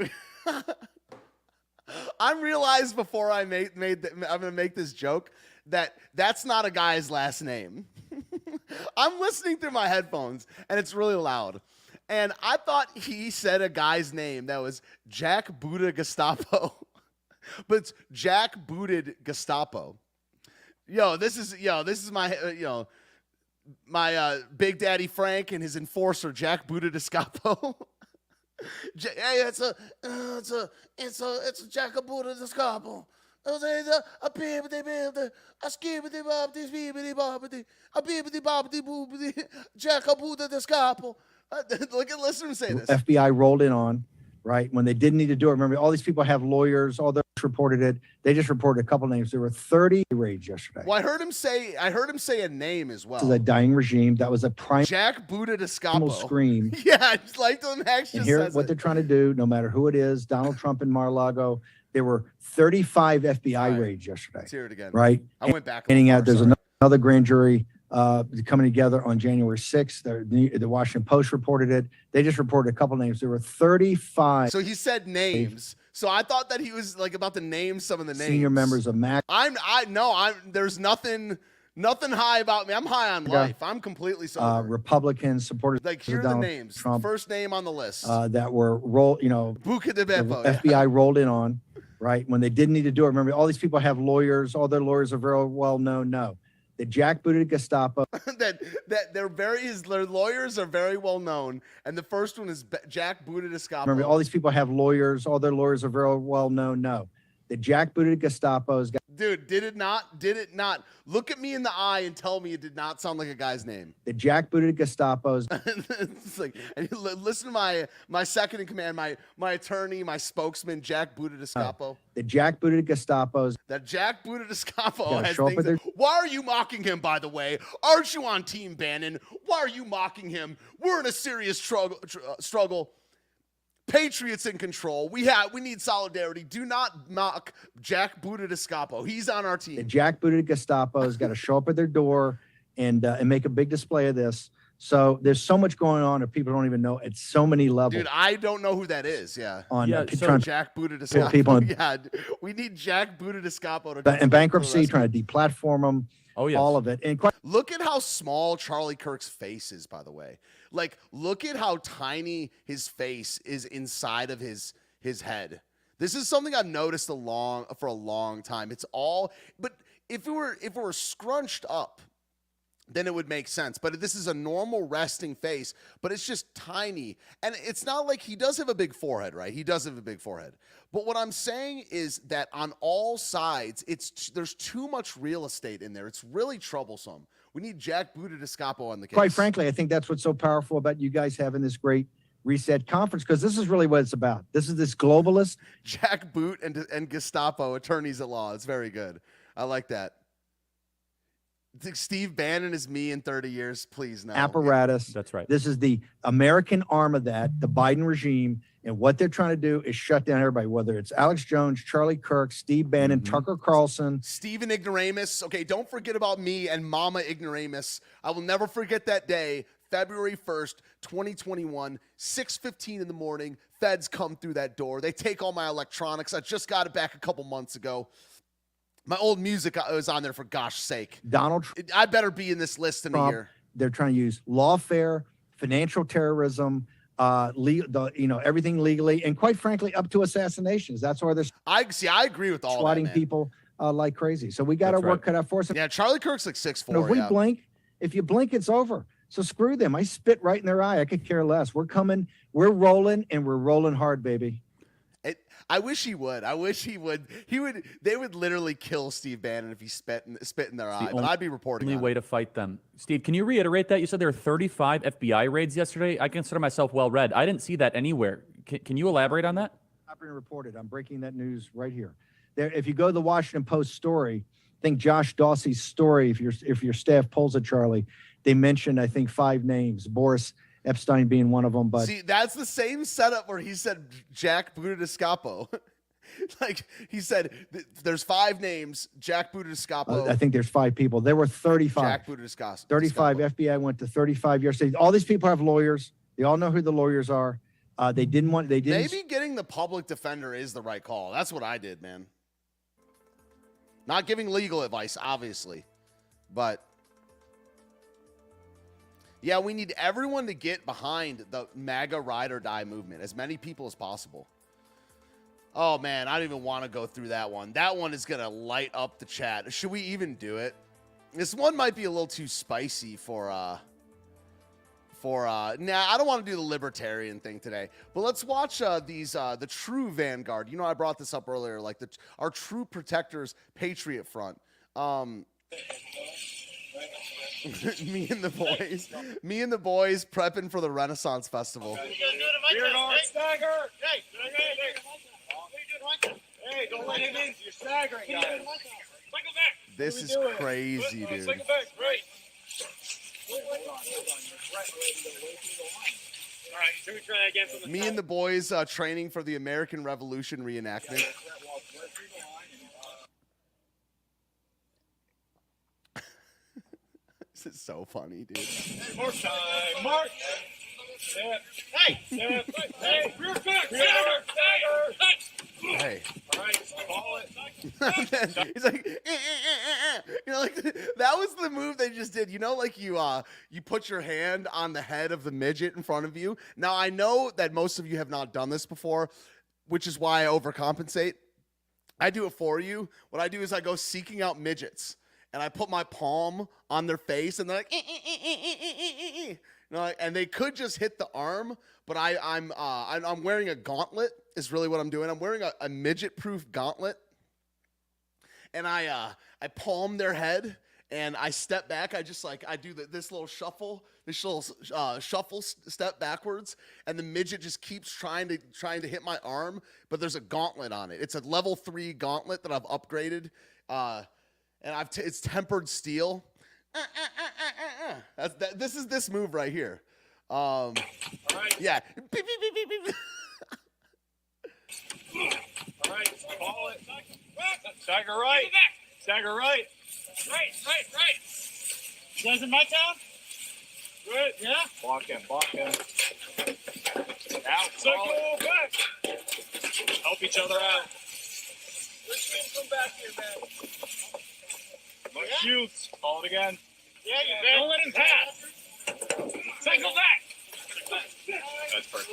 I realized before I I'm going to make this joke that's not a guy's last name. I'm listening through my headphones, and it's really loud. And I thought he said a guy's name that was Jack Buddha Gestapo. But it's Jack Booted Gestapo. This is my, my Big Daddy Frank and his enforcer, Jack Buddha Gestapo. Hey, it's a Jack Buddha Gestapo. A baby, a skibby bobbity, speebity bobbity, a baby bobbity boobity, Jack Buddha Gestapo. Listen to him say this. FBI rolled in on, right? When they didn't need to do it. Remember, all these people have lawyers. All those reported it. They just reported a couple names. There were 30 raids yesterday. Well, I heard him say a name as well. This is a dying regime. That was a Jack Buddha Gestapo scream. Yeah, I just like them actually. And here, what they're trying to do, no matter who it is, Donald Trump in Mar-a-Lago, there were 35 FBI raids yesterday. Let's hear it again. Right? I went back. Handing out, there's another grand jury coming together on January 6th. The Washington Post reported it. They just reported a couple names. There were 35. So he said names. So I thought that he was about to name some of the names. Senior members of MAC. There's nothing high about me. I'm high on life. I'm completely sober. Republicans, supporters. Here are the names. Trump, first name on the list. That were Buca de Beppo. FBI rolled in on, right? When they didn't need to do it. Remember, all these people have lawyers. All their lawyers are very well known. No. The jackbooted Gestapo. Their lawyers are very well known, and the first one is Jack Booted Gestapo. Remember, all these people have lawyers. All their lawyers are very well known. No, the jackbooted Gestapo's got. Dude, did it not? Look at me in the eye and tell me it did not sound like a guy's name. The jackbooted Gestapo's. It's and listen to my second in command, my attorney, my spokesman, Jack Booted Gestapo. The jackbooted Gestapo's. That Jack Booted Gestapo has things. Why are you mocking him, by the way? Aren't you on Team Bannon? Why are you mocking him? We're in a serious struggle. Patriots in control. We need solidarity. Do not mock Jack Booted Gestapo. He's on our team. The Jack Booted Gestapo's got to show up at their door and make a big display of this. So there's so much going on that people don't even know at so many levels. Dude, I don't know who that is. Yeah. Jack Booted Gestapo. People we need Jack Booted Gestapo in bankruptcy, trying to deplatform them. Oh, yes. All of it. And look at how small Charlie Kirk's face is, by the way. Look at how tiny his face is inside of his head. This is something I've noticed for a long time. It's all, but if it were scrunched up, then it would make sense. But this is a normal resting face, but it's just tiny. And it's not like he does have a big forehead, right? He does have a big forehead. But what I'm saying is that on all sides, there's too much real estate in there. It's really troublesome. We need Jack Booted Gestapo on the case. Quite frankly, I think that's what's so powerful about you guys having this great reset conference, because this is really what it's about. This is this globalist. Jack Boot and Gestapo, attorneys at law. It's very good. I like that. Steve Bannon is me in 30 years. Please, no. Apparatus. That's right. This is the American arm of that, the Biden regime. And what they're trying to do is shut down everybody, whether it's Alex Jones, Charlie Kirk, Steve Bannon, Tucker Carlson. Stephen Ignoramus. Okay, don't forget about me and Mama Ignoramus. I will never forget that day, February 1st, 2021, 6:15 in the morning. Feds come through that door. They take all my electronics. I just got it back a couple months ago. My old music was on there, for gosh sake. Donald Trump. I better be in this list in a year. They're trying to use lawfare, financial terrorism, everything legally, and quite frankly, up to assassinations. That's why they're I agree with all swatting that, man. people like crazy. So we got our work cut out for us. Yeah, Charlie Kirk's like 6'4". If we blink, if you blink, it's over. So screw them. I spit right in their eye. I could care less. We're coming. We're rolling, and we're rolling hard, baby. I wish he would. I wish he would. They would literally kill Steve Bannon if he spit in their eye. But I'd be reporting. Only way to fight them. Steve, can you reiterate that? You said there were 35 FBI raids yesterday. I consider myself well read. I didn't see that anywhere. Can you elaborate on that? I've been reported. I'm breaking that news right here. There, if you go to the Washington Post story, I think Josh Dawsey's story. If your staff pulls it, Charlie, they mentioned I think 5 names. Boris Epstein being one of them. But see, that's the same setup where he said Jack Budiscapo. Like he said, there's 5 names. Jack Budiscapo. I think there's 5 people. There were 35. Jack Budiscapo. 35. FBI went to 35 years. All these people have lawyers. They all know who the lawyers are. They didn't. Maybe getting the public defender is the right call. That's what I did, man. Not giving legal advice, obviously, but. Yeah, we need everyone to get behind the MAGA ride or die movement, as many people as possible. Oh, man, I don't even want to go through that one. That one is going to light up the chat. Should we even do it? This one might be a little too spicy for nah, I don't want to do the libertarian thing today. But let's watch the true vanguard. You know, I brought this up earlier, like our true protectors Patriot Front. Me and the boys prepping for the Renaissance Festival. Hey, don't let him in. You're staggering, guys. This is crazy, dude. Me and the boys training for the American Revolution reenactment. This is so funny, dude. More time, Mark. Hey, rear back, Hey. All right, call it. He's like, you know, like that was the move they just did. You know, like you put your hand on the head of the midget in front of you. Now I know that most of you have not done this before, which is why I overcompensate. I do it for you. What I do is I go seeking out midgets. And I put my palm on their face, and they're like, you know, and they could just hit the arm, but I'm wearing a gauntlet. Is really what I'm doing. I'm wearing a midget-proof gauntlet, and I palm their head, and I step back. I do this little shuffle, step backwards, and the midget just keeps trying to hit my arm, but there's a gauntlet on it. It's a level 3 gauntlet that I've upgraded. And it's tempered steel. This is this move right here. Right. Yeah. Beep, beep, beep, beep, beep. All right, call it. Stagger right. Stagger right. Right. You guys in my town? Good. Yeah? Block him. Out. Cycle back. Help each other out. Let's come back here, man. Shoots. Call it again. Yeah, you bet. Don't let him pass. Cycle back. That's perfect.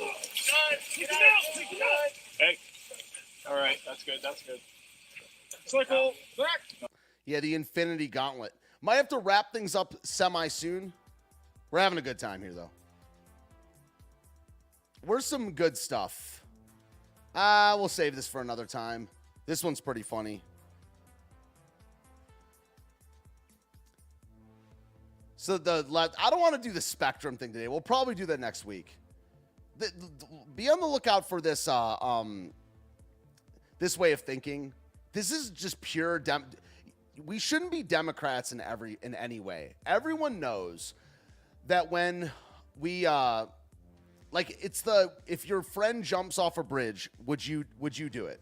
Take it out. Hey. All right. That's good. Cycle back. Yeah, the Infinity Gauntlet. Might have to wrap things up semi-soon. We're having a good time here, though. Where's some good stuff? We'll save this for another time. This one's pretty funny. So I don't want to do the Spectrum thing today. We'll probably do that next week. Be on the lookout for this this way of thinking. This is just pure we shouldn't be Democrats in any way. Everyone knows that when we if your friend jumps off a bridge, would you do it?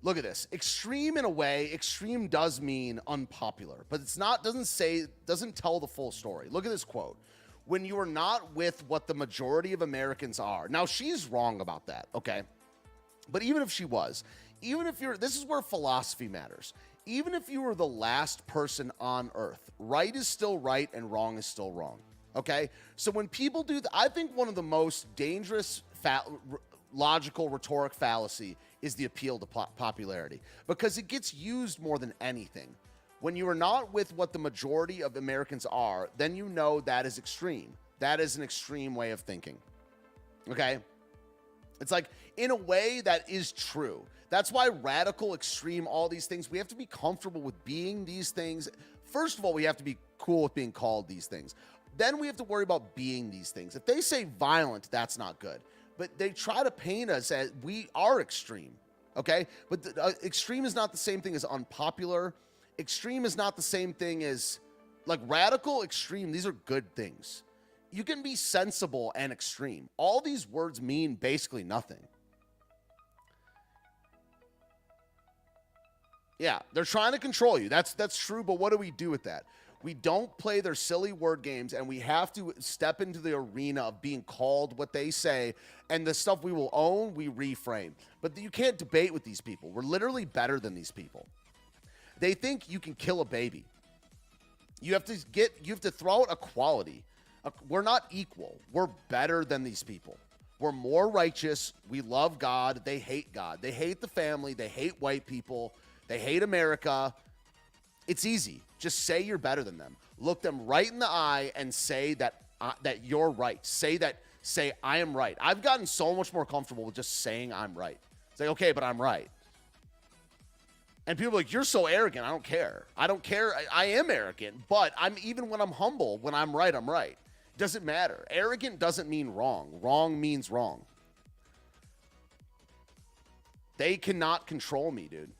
Look at this. Extreme in a way, extreme does mean unpopular, but doesn't tell the full story. Look at this quote. When you are not with what the majority of Americans are. Now, she's wrong about that, okay? But even if she was, this is where philosophy matters. Even if you were the last person on earth, right is still right and wrong is still wrong, okay? So when people do I think one of the most dangerous logical rhetoric fallacy is the appeal to popularity, because it gets used more than anything. When you are not with what the majority of Americans are, then you know that is extreme. That is an extreme way of thinking. Okay? It's like, in a way, that is true. That's why radical, extreme, all these things, we have to be comfortable with being these things. First of all, we have to be cool with being called these things. Then we have to worry about being these things. If they say violent, that's not good. But they try to paint us as we are extreme. Okay? But extreme is not the same thing as unpopular. Extreme is not the same thing as, like, radical, extreme. These are good things. You can be sensible and extreme. All these words mean basically nothing. Yeah, they're trying to control you. That's true, but what do we do with that? We don't play their silly word games, and we have to step into the arena of being called what they say, and the stuff we will own, we reframe. But you can't debate with these people. We're literally better than these people. They think you can kill a baby. You have to throw out equality. We're not equal. We're better than these people. We're more righteous. We love God. They hate God. They hate the family. They hate white people. They hate America. It's easy. Just say you're better than them. Look them right in the eye and say that you're right. Say I am right. I've gotten so much more comfortable with just saying I'm right. It's like, okay, but I'm right. And people are like, you're so arrogant. I don't care. I am arrogant, but even when I'm humble, when I'm right, I'm right. Doesn't matter. Arrogant doesn't mean wrong. Wrong means wrong. They cannot control me, dude.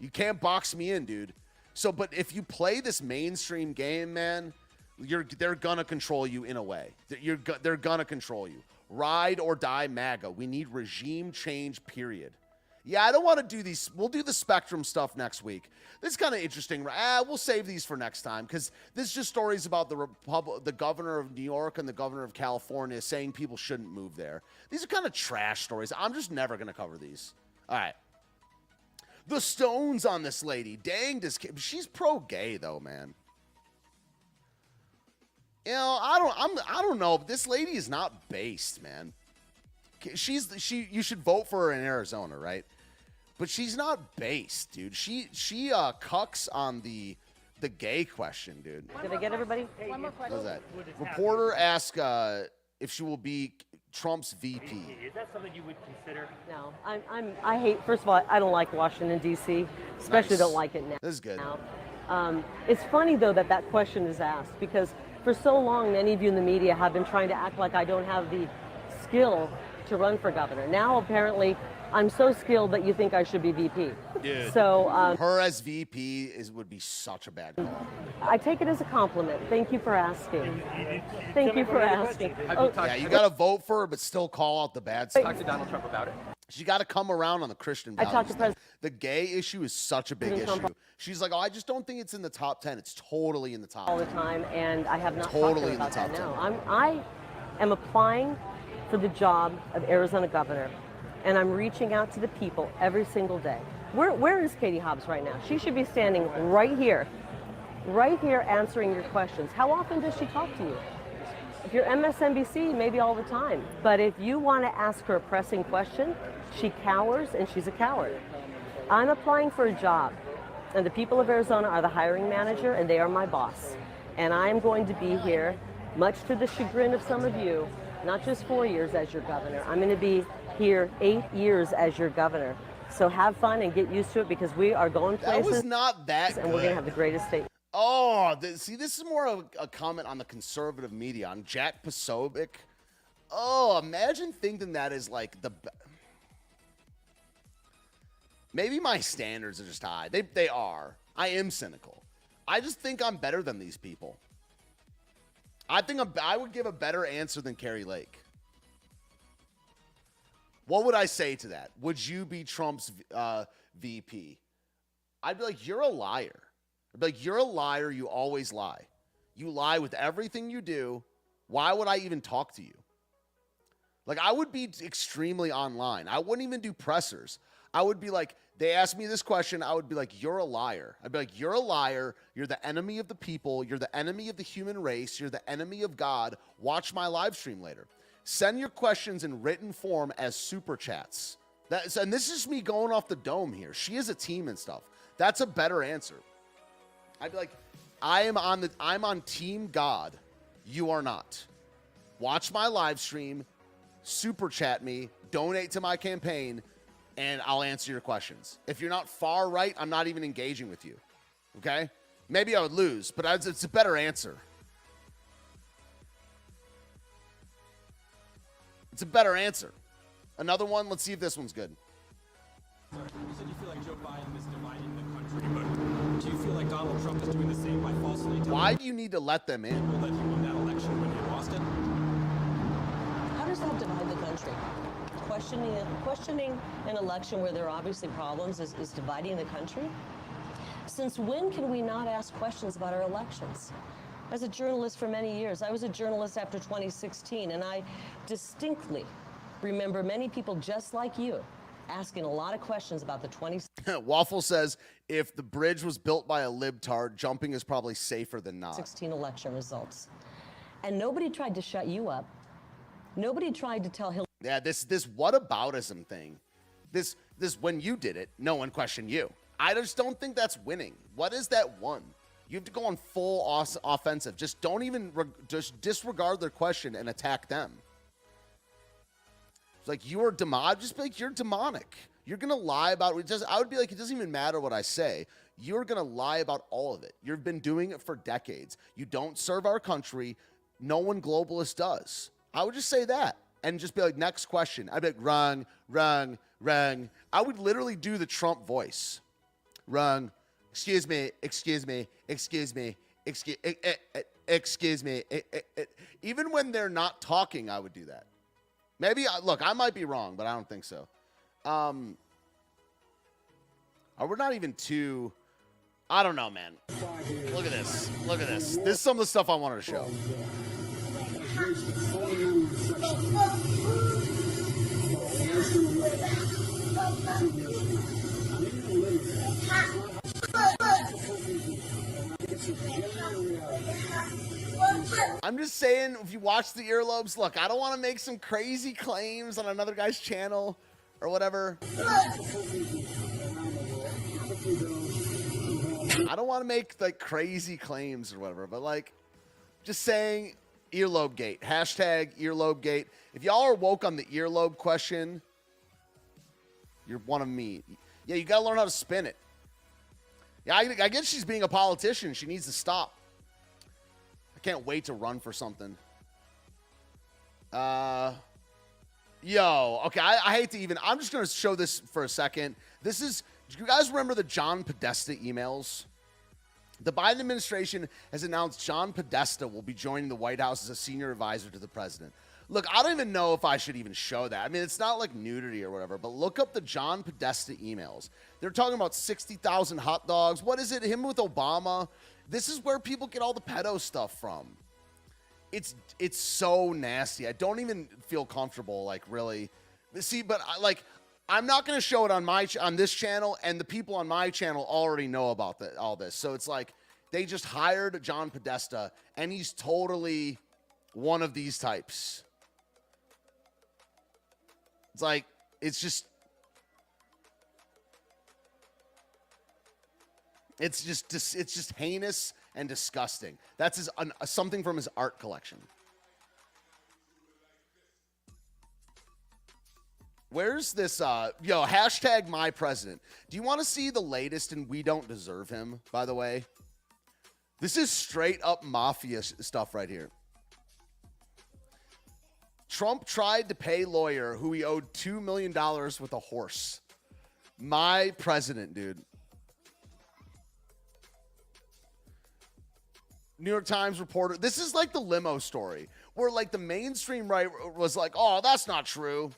You can't box me in, dude. So, but if you play this mainstream game, man, they're gonna control you in a way. They're gonna control you. Ride or die, MAGA. We need regime change, period. Yeah, I don't want to do these. We'll do the Spectrum stuff next week. This is kind of interesting. We'll save these for next time, because this is just stories about the governor of New York and the governor of California saying people shouldn't move there. These are kind of trash stories. I'm just never going to cover these. All right. The Stones on this lady. Dang, she's pro-gay, though, man. You know, I don't know. But this lady is not based, man. You should vote for her in Arizona, right? But she's not based, dude. She cucks on the gay question, dude. Did I get everybody? One more question. What was that? Reporter asked if she will be Trump's VP. Is that something you would consider? No, I hate. First of all, I don't like Washington D.C. Especially Nice. don't like it now. This is good. It's funny though that question is asked, because for so long many of you in the media have been trying to act like I don't have the skill to run for governor. Now apparently I'm so skilled that you think I should be VP. Dude, so her as VP would be such a bad call. I take it as a compliment. Thank you for asking. Thank you for asking. Yeah, you got to vote for her, but still call out the bad stuff. Talk to Donald Trump about it. She got to come around on the Christian I talked values to thing. President- The gay issue is such a big President issue. Trump- She's like, oh, I just don't think it's in the top 10. It's totally in the top all 10. the time, and I have not Totally talked to her in the about top that. No, I am applying for the job of Arizona governor, and I'm reaching out to the people every single day. Where is Katie Hobbs right now? She should be standing right here answering your questions. How often does she talk to you? If you're MSNBC, maybe all the time. But if you want to ask her a pressing question, she cowers, and she's a coward. I'm applying for a job, and the people of Arizona are the hiring manager, and they are my boss. And I'm going to be here, much to the chagrin of some of you, not just 4 years as your governor. I'm going to be here 8 years as your governor. So have fun and get used to it, because we are going places. That was not that and good. we're going to have the greatest state. Oh, see, this is more of a comment on the conservative media, on Jack Posobiec. Oh, imagine thinking that is like maybe my standards are just high. They are. I am cynical. I just think I'm better than these people. I would give a better answer than Carrie Lake. What would I say to that? Would you be Trump's VP? I'd be like, you're a liar. I'd be like, you're a liar. You always lie. You lie with everything you do. Why would I even talk to you? Like, I would be extremely online. I wouldn't even do pressers. I would be like, they asked me this question. I would be like, you're a liar. I'd be like, you're a liar. You're the enemy of the people. You're the enemy of the human race. You're the enemy of God. Watch my live stream later. Send your questions in written form as super chats. And this is me going off the dome here. She is a team and stuff. That's a better answer. I'd be like, I'm on Team God. You are not. Watch my live stream. Super chat me. Donate to my campaign. And I'll answer your questions. If you're not far right, I'm not even engaging with you. Okay? Maybe I would lose, but it's a better answer. It's a better answer. Another one. Let's see if this one's good. You said you feel like Joe Biden is dividing the country, but do you feel like Donald Trump is doing the same by falsely telling Why do you need to let them in? people that he won that election when he lost it? How does that divide the country? Questioning an election where there are obviously problems is dividing the country? Since when can we not ask questions about our elections? As a journalist for many years, I was a journalist after 2016, and I distinctly remember many people just like you asking a lot of questions about the 2016 Waffle says, if the bridge was built by a libtard, jumping is probably safer than not. election results. And nobody tried to shut you up. Nobody tried to tell Hillary. Yeah, this whataboutism thing. This when you did it, no one questioned you. I just don't think that's winning. What is that one? You have to go on full offensive. Just don't even just disregard their question and attack them. It's like you are demonic. Just be like, you're demonic. You're gonna lie about it. I would be like, it doesn't even matter what I say. You're gonna lie about all of it. You've been doing it for decades. You don't serve our country. No one globalist does. I would just say that and just be like, next question. I'd be like, wrong, wrong, wrong. I would literally do the Trump voice. Wrong. Excuse me, excuse me, excuse me, excuse me. Even when they're not talking, I would do that. Maybe, look, I might be wrong, but I don't think so. We're not even too, I don't know, man. Look at this. Look at this. This is some of the stuff I wanted to show. I'm just saying, if you watch the earlobes, look, I don't want to make some crazy claims on another guy's channel or whatever. I don't want to make like crazy claims or whatever, but like just saying earlobe gate, hashtag earlobe gate. If y'all are woke on the earlobe question, you're one of me. Yeah, you got to learn how to spin it. Yeah, I guess she's being a politician. She needs to stop. I can't wait to run for something. Yo, okay, I hate to even, I'm just going to show this for a second. This is, do you guys remember the John Podesta emails? The Biden administration has announced John Podesta will be joining the White House as a senior advisor to the president. Look, I don't even know if I should even show that. I mean, it's not like nudity or whatever, but look up the John Podesta emails. They're talking about 60,000 hot dogs. What is it? Him with Obama? This is where people get all the pedo stuff from. It's so nasty. I don't even feel comfortable, like, really. See, but I'm not going to show it on this channel, and the people on my channel already know about all this. So it's like they just hired John Podesta, and he's totally one of these types. It's like, it's just heinous and disgusting. That's something from his art collection. Where's this, hashtag my president. Do you want to see the latest in We Don't Deserve Him, by the way? This is straight up mafia stuff right here. Trump tried to pay lawyer who he owed $2 million with a horse. My president, dude. New York Times reporter. This is like the limo story where like the mainstream right was like, oh, that's not true.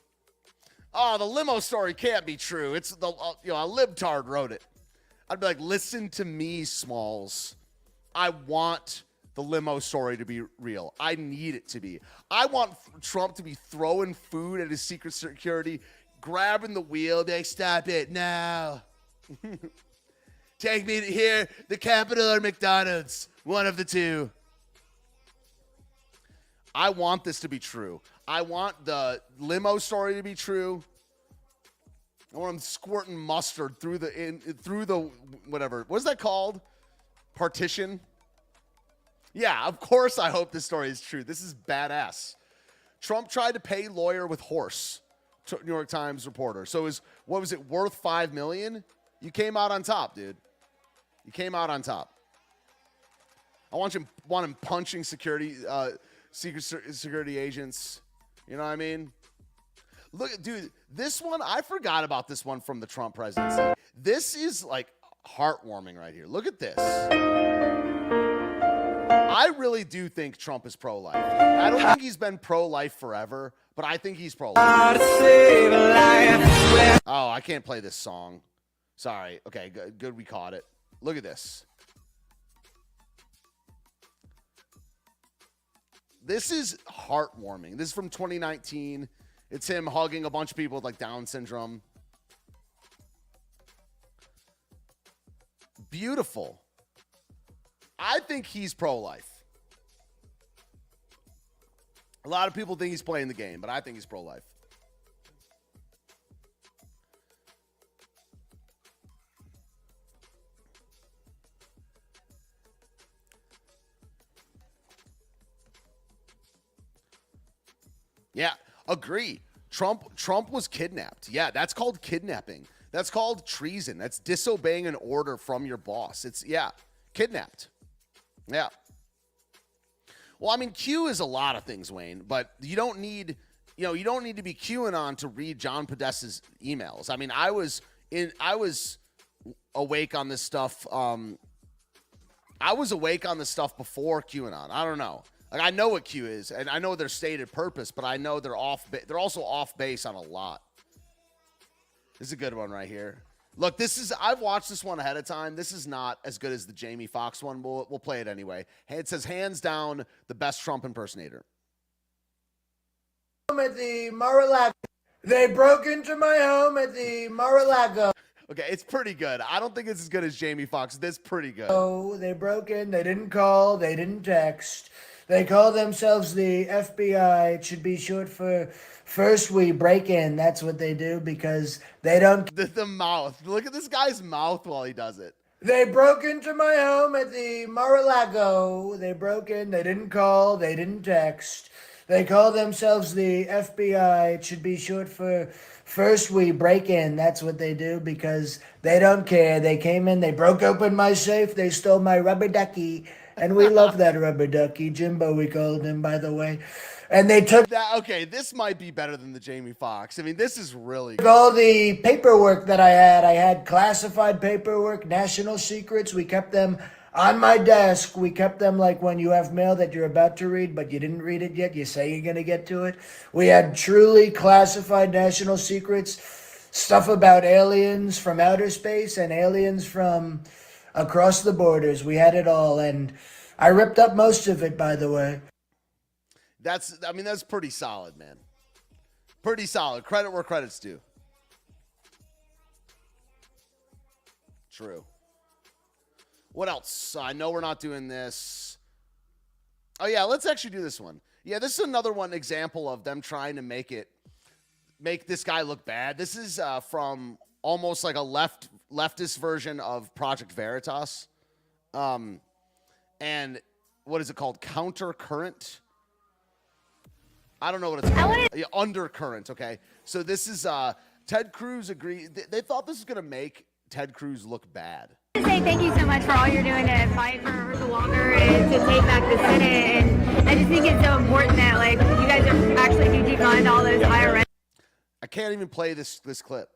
Oh, the limo story can't be true. It's the a libtard wrote it. I'd be like, listen to me, Smalls. I want the limo story to be real. I need it to be. I want Trump to be throwing food at his secret security, grabbing the wheel, be like, stop it now. Take me to here, the Capitol or McDonald's. One of the two. I want this to be true. I want the limo story to be true. I want him squirting mustard through the whatever. What's that called? Partition? Yeah, of course I hope this story is true. This is badass. Trump tried to pay lawyer with horse. New York Times reporter. So what was it, worth $5 million? You came out on top, dude. You came out on top. I want him punching secret security agents. You know what I mean? Look, dude, this one, I forgot about this one from the Trump presidency. This is like heartwarming right here. Look at this. I really do think Trump is pro-life. I don't think he's been pro-life forever, but I think he's pro-life. Oh, I can't play this song. Sorry. Okay, good we caught it. Look at this. This is heartwarming. This is from 2019. It's him hugging a bunch of people with like Down syndrome. Beautiful. I think he's pro-life. A lot of people think he's playing the game, but I think he's pro-life. Yeah, agree. Trump was kidnapped. Yeah, that's called kidnapping. That's called treason. That's disobeying an order from your boss. It's kidnapped. Yeah. Well, I mean, Q is a lot of things, Wayne, but you don't need to be QAnon to read John Podesta's emails. I mean, I was awake on this stuff. I was awake on this stuff before QAnon. I don't know. Like, I know what Q is, and I know their stated purpose, but I know they're they're also off base on a lot. This is a good one right here. Look, I've watched this one ahead of time. This is not as good as the Jamie Foxx one. We'll play it anyway. It says, hands down, the best Trump impersonator. At the Mar-a-Lago. They broke into my home at the Mar-a-Lago. Okay, it's pretty good. I don't think it's as good as Jamie Foxx. This is pretty good. Oh, they broke in. They didn't call. They didn't text. They call themselves the FBI. It should be short for first we break in. That's what they do because they don't... The mouth. Look at this guy's mouth while he does it. They broke into my home at the Mar-a-Lago. They broke in. They didn't call. They didn't text. They call themselves the FBI. It should be short for first we break in. That's what they do because they don't care. They came in. They broke open my safe. They stole my rubber ducky. And we love that rubber ducky. Jimbo, we called him, by the way. And they took that. Okay, this might be better than the Jamie Foxx. I mean, this is really good. All the paperwork that I had classified paperwork, national secrets. We kept them on my desk. We kept them like when you have mail that you're about to read, but you didn't read it yet. You say you're going to get to it. We had truly classified national secrets, stuff about aliens from outer space and aliens from across the borders. We had it all, and I ripped up most of it, by the way. That's pretty solid, man. Pretty solid. Credit where credit's due. True. What else? I know we're not doing this. Oh, yeah, let's actually do this one. Yeah, this is another one example of them trying to make this guy look bad. This is from almost like a leftist version of Project Veritas. And what is it called? Countercurrent? I don't know what it's called. Yeah, undercurrent, okay. So this is Ted Cruz agreed. They thought this was going to make Ted Cruz look bad. I say thank you so much for all you're doing to fight for the longer and to take back the Senate. And I just think it's so important that like you guys are actually do defund all those IRS. I can't even play this clip.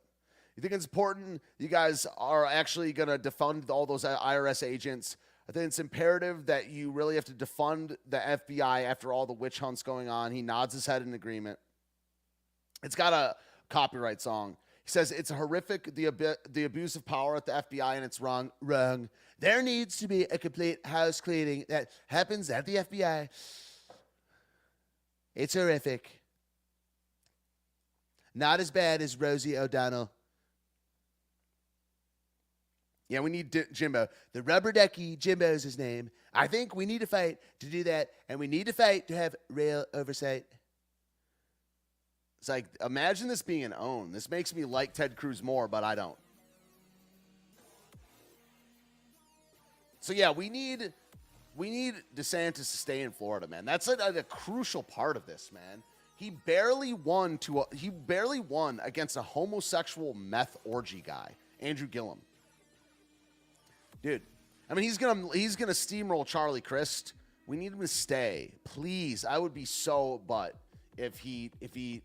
You think it's important you guys are actually going to defund all those IRS agents? I think it's imperative that you really have to defund the FBI after all the witch hunts going on. He nods his head in agreement. It's got a copyright song. He says it's horrific, the abuse of power at the FBI, and it's wrong. There needs to be a complete house cleaning that happens at the FBI. It's horrific. Not as bad as Rosie O'Donnell. Yeah, we need Jimbo. The rubber ducky, Jimbo is his name. I think we need to fight to do that, and we need to fight to have real oversight. It's like, imagine this being an own. This makes me like Ted Cruz more, but I don't. So, yeah, we need DeSantis to stay in Florida, man. That's a crucial part of this, man. He barely won against a homosexual meth orgy guy, Andrew Gillum. Dude, I mean, he's gonna steamroll Charlie Crist. We need him to stay, please. I would be so butt if he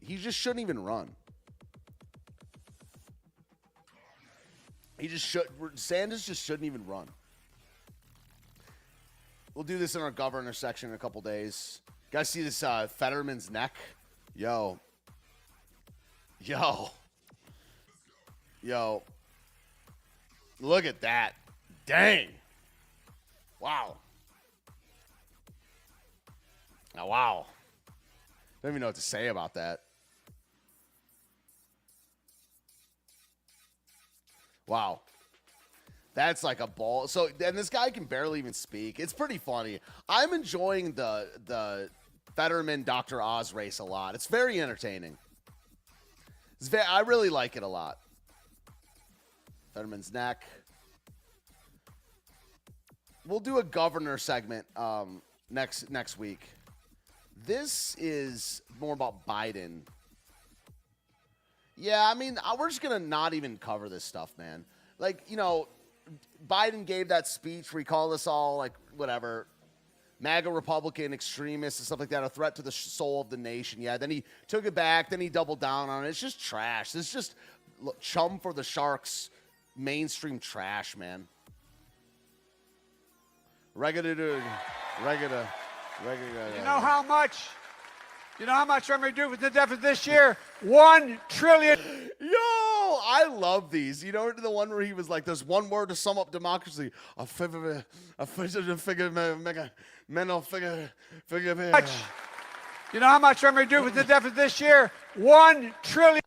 just shouldn't even run. Sanders just shouldn't even run. We'll do this in our governor section in a couple days. Guys, see this Fetterman's neck? Yo. Look at that. Dang. Wow. Oh, wow. Don't even know what to say about that. Wow. That's like a ball. So, and this guy can barely even speak. It's pretty funny. I'm enjoying the Fetterman Dr. Oz race a lot. It's very entertaining. I really like it a lot. Fetterman's neck. We'll do a governor segment next week. This is more about Biden. Yeah, I mean, we're just going to not even cover this stuff, man. Like, you know, Biden gave that speech where he called us all, like, whatever, MAGA Republican extremists and stuff like that, a threat to the soul of the nation. Yeah, then he took it back, then he doubled down on it. It's just trash. It's just chum for the Sharks, mainstream trash, man. Regular. You know how much I'm going to do with the deficit this year? $1 trillion. Yo, I love these. You know the one where he was like, there's one word to sum up democracy. You know how much I'm going to do with the deficit this year? $1 trillion.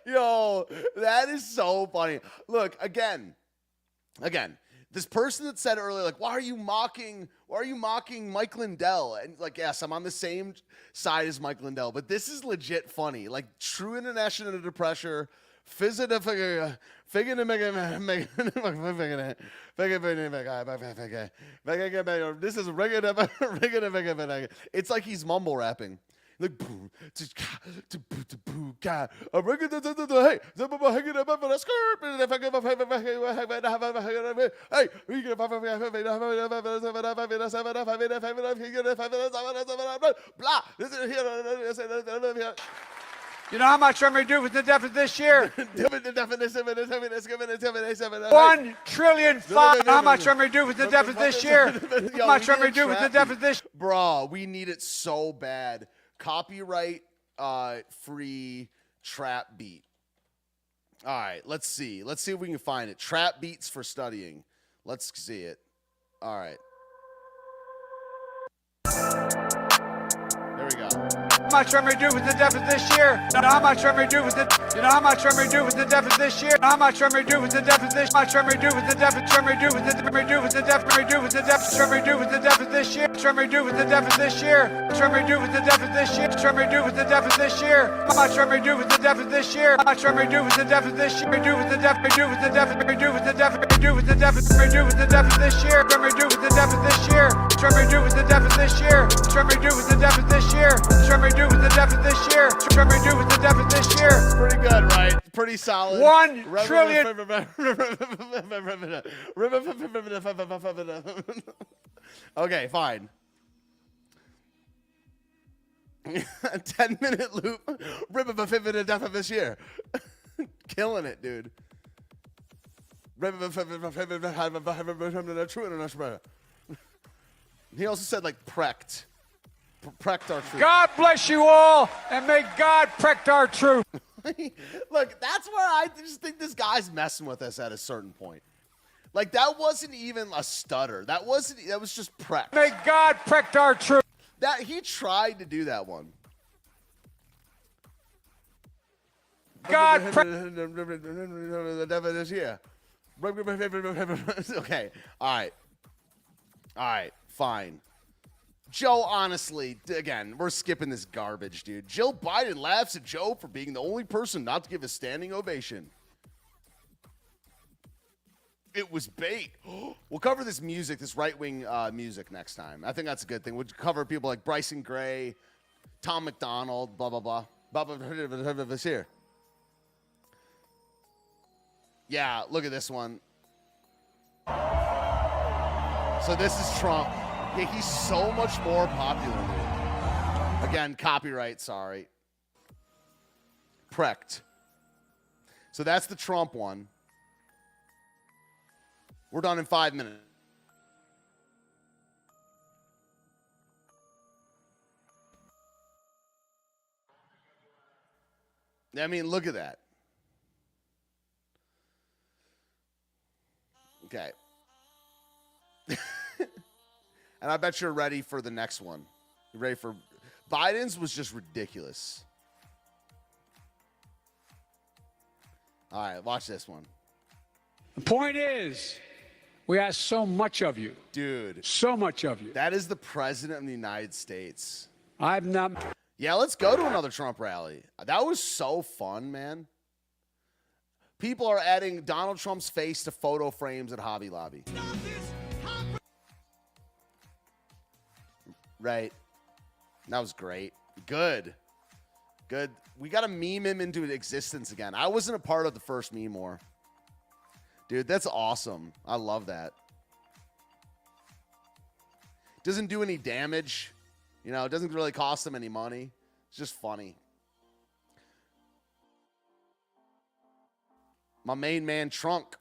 Yo, that is so funny. Look, again, this person that said earlier, like, why are you mocking Mike Lindell? And like, yes, I'm on the same side as Mike Lindell, but this is legit funny. Like, true international under pressure. This is it's like he's mumble rapping. Like, you know how much I'm going to do with the deficit this year? $1 trillion. How much I'm going to do with the deficit this year? How much I'm going to do with the deficit this year? Bro, we need it so bad. Copyright free trap beat. All right, let's see. Let's see if we can find it. Trap beats for studying. Let's see it. All right. There we go. How much I'm going to do with the deficit this year? How much I'm going to do with the how much I'm going to do with the deficit this year? How much I'm going to do with the deficit this? How much I'm going to do with the deficit? I'm going to do with the I'm going to do with the deficit. I'm going to do with the deficit. I'm going to do with the deficit this year. I'm going to do with the deficit this year. I'm going to do with the deficit this year. I'm going to do with the deficit this year. How much I'm going to do with the deficit this year? How much I'm going to do with the deficit this year? I'm going to do with the deficit. Do with the deficit. I'm going to do with the deficit. I'm going to do with the deficit. I'm going to do with the deficit this year. I'm going to do with the deficit this year. I'm going to do with the deficit this year. I'm going to do with the deficit this year. I'm going to do with the deficit this year. I'm going to do with the deficit this year. Pretty good, right? Pretty solid. $1 trillion. Okay, fine. 10-minute loop. This year. Killing it, dude. He also said, like, precked. Precked our troops. God bless you all, and may God protect our troops. Look, that's where I just think this guy's messing with us at a certain point. Like, that wasn't even a stutter. That was just precked. May God protect our troops. That he tried to do that one. God yeah. Okay. All right. Fine. Joe, honestly, again, we're skipping this garbage, dude. Jill Biden laughs at Joe for being the only person not to give a standing ovation. It was bait. We'll cover this music, this right-wing music next time. I think that's a good thing. We'll cover people like Bryson Gray, Tom McDonald, blah, blah, blah. Blah, blah, blah, blah, blah, blah, here. Yeah, look at this one. So this is Trump. Yeah, he's so much more popular, dude. Again, copyright, sorry. Precked. So that's the Trump one. We're done in 5 minutes. I mean, look at that. Okay. And I bet you're ready for the next one. You ready for Biden's was just ridiculous. All right, watch this one. The point is, we ask so much of you. Dude. So much of you. That is the president of the United States. I've not... Yeah, let's go to another Trump rally. That was so fun, man. People are adding Donald Trump's face to photo frames at Hobby Lobby. Right. That was great. Good. We got to meme him into existence again. I wasn't a part of the first meme war. Dude, that's awesome. I love that. Doesn't do any damage. You know, it doesn't really cost them any money. It's just funny. My main man, Trunk.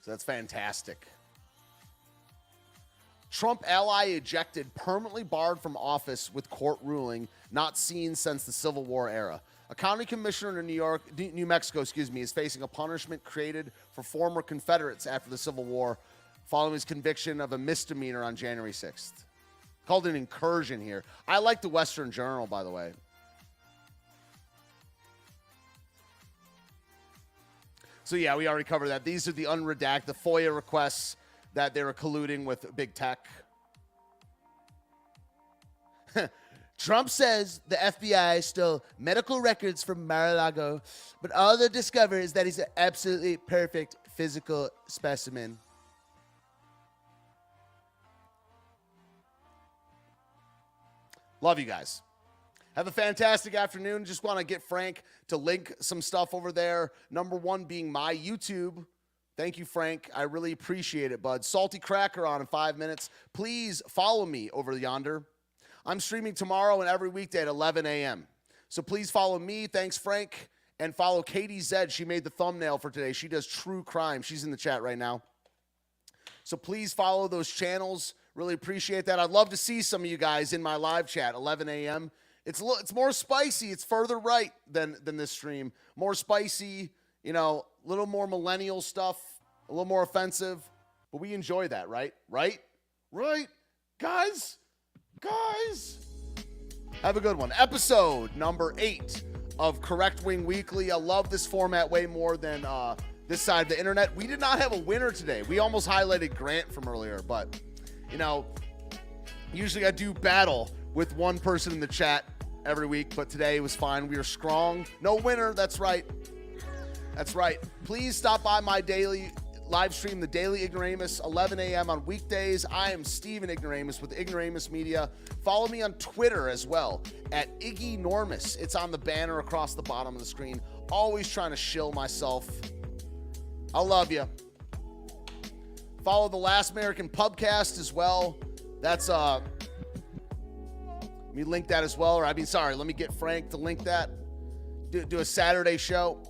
So that's fantastic. Trump ally ejected, permanently barred from office with court ruling not seen since the Civil War era. A county commissioner in New Mexico, is facing a punishment created for former Confederates after the Civil War following his conviction of a misdemeanor on January 6th. Called an incursion here. I like the Western Journal, by the way. So, yeah, we already covered that. These are the unredacted, the FOIA requests that they were colluding with big tech. Trump says the FBI stole medical records from Mar-a-Lago, but all they discover is that he's an absolutely perfect physical specimen. Love you guys. Have a fantastic afternoon. Just want to get Frank to link some stuff over there. Number one being my YouTube. Thank you, Frank. I really appreciate it, bud. Salty Cracker on in 5 minutes. Please follow me over yonder. I'm streaming tomorrow and every weekday at 11 a.m. So please follow me. Thanks, Frank. And follow Katie Zed. She made the thumbnail for today. She does true crime. She's in the chat right now. So please follow those channels. Really appreciate that. I'd love to see some of you guys in my live chat, 11 a.m. It's more spicy. It's further right than this stream. More spicy, you know, a little more millennial stuff, a little more offensive. But we enjoy that, right? Right? Guys? Have a good one. Episode number 8 of Correct Wing Weekly. I love this format way more than this side of the internet. We did not have a winner today. We almost highlighted Grant from earlier, but, you know, usually I do battle with one person in the chat every week, but today was fine. We are strong. No winner. That's right. Please stop by my daily live stream, The Daily Ignoramus, 11 a.m. on weekdays. I am Steven Ignoramus with Ignoramus Media. Follow me on Twitter as well at Iggynormous. It's on the banner across the bottom of the screen. Always trying to shill myself. I love you. Follow the Last American Pubcast as well. That's let me link that as well. Let me get Frank to link that. Do a Saturday show.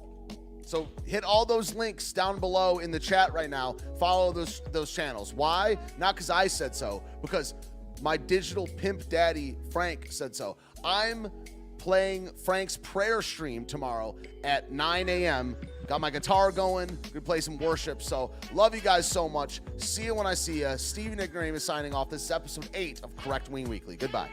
So hit all those links down below in the chat right now. Follow those channels. Why? Not because I said so, because my digital pimp daddy, Frank, said so. I'm playing Frank's prayer stream tomorrow at 9 a.m. Got my guitar going. Gonna play some worship. So love you guys so much. See you when I see you. Steven Ignorame is signing off. This is episode 8 of Correct Wing Weekly. Goodbye.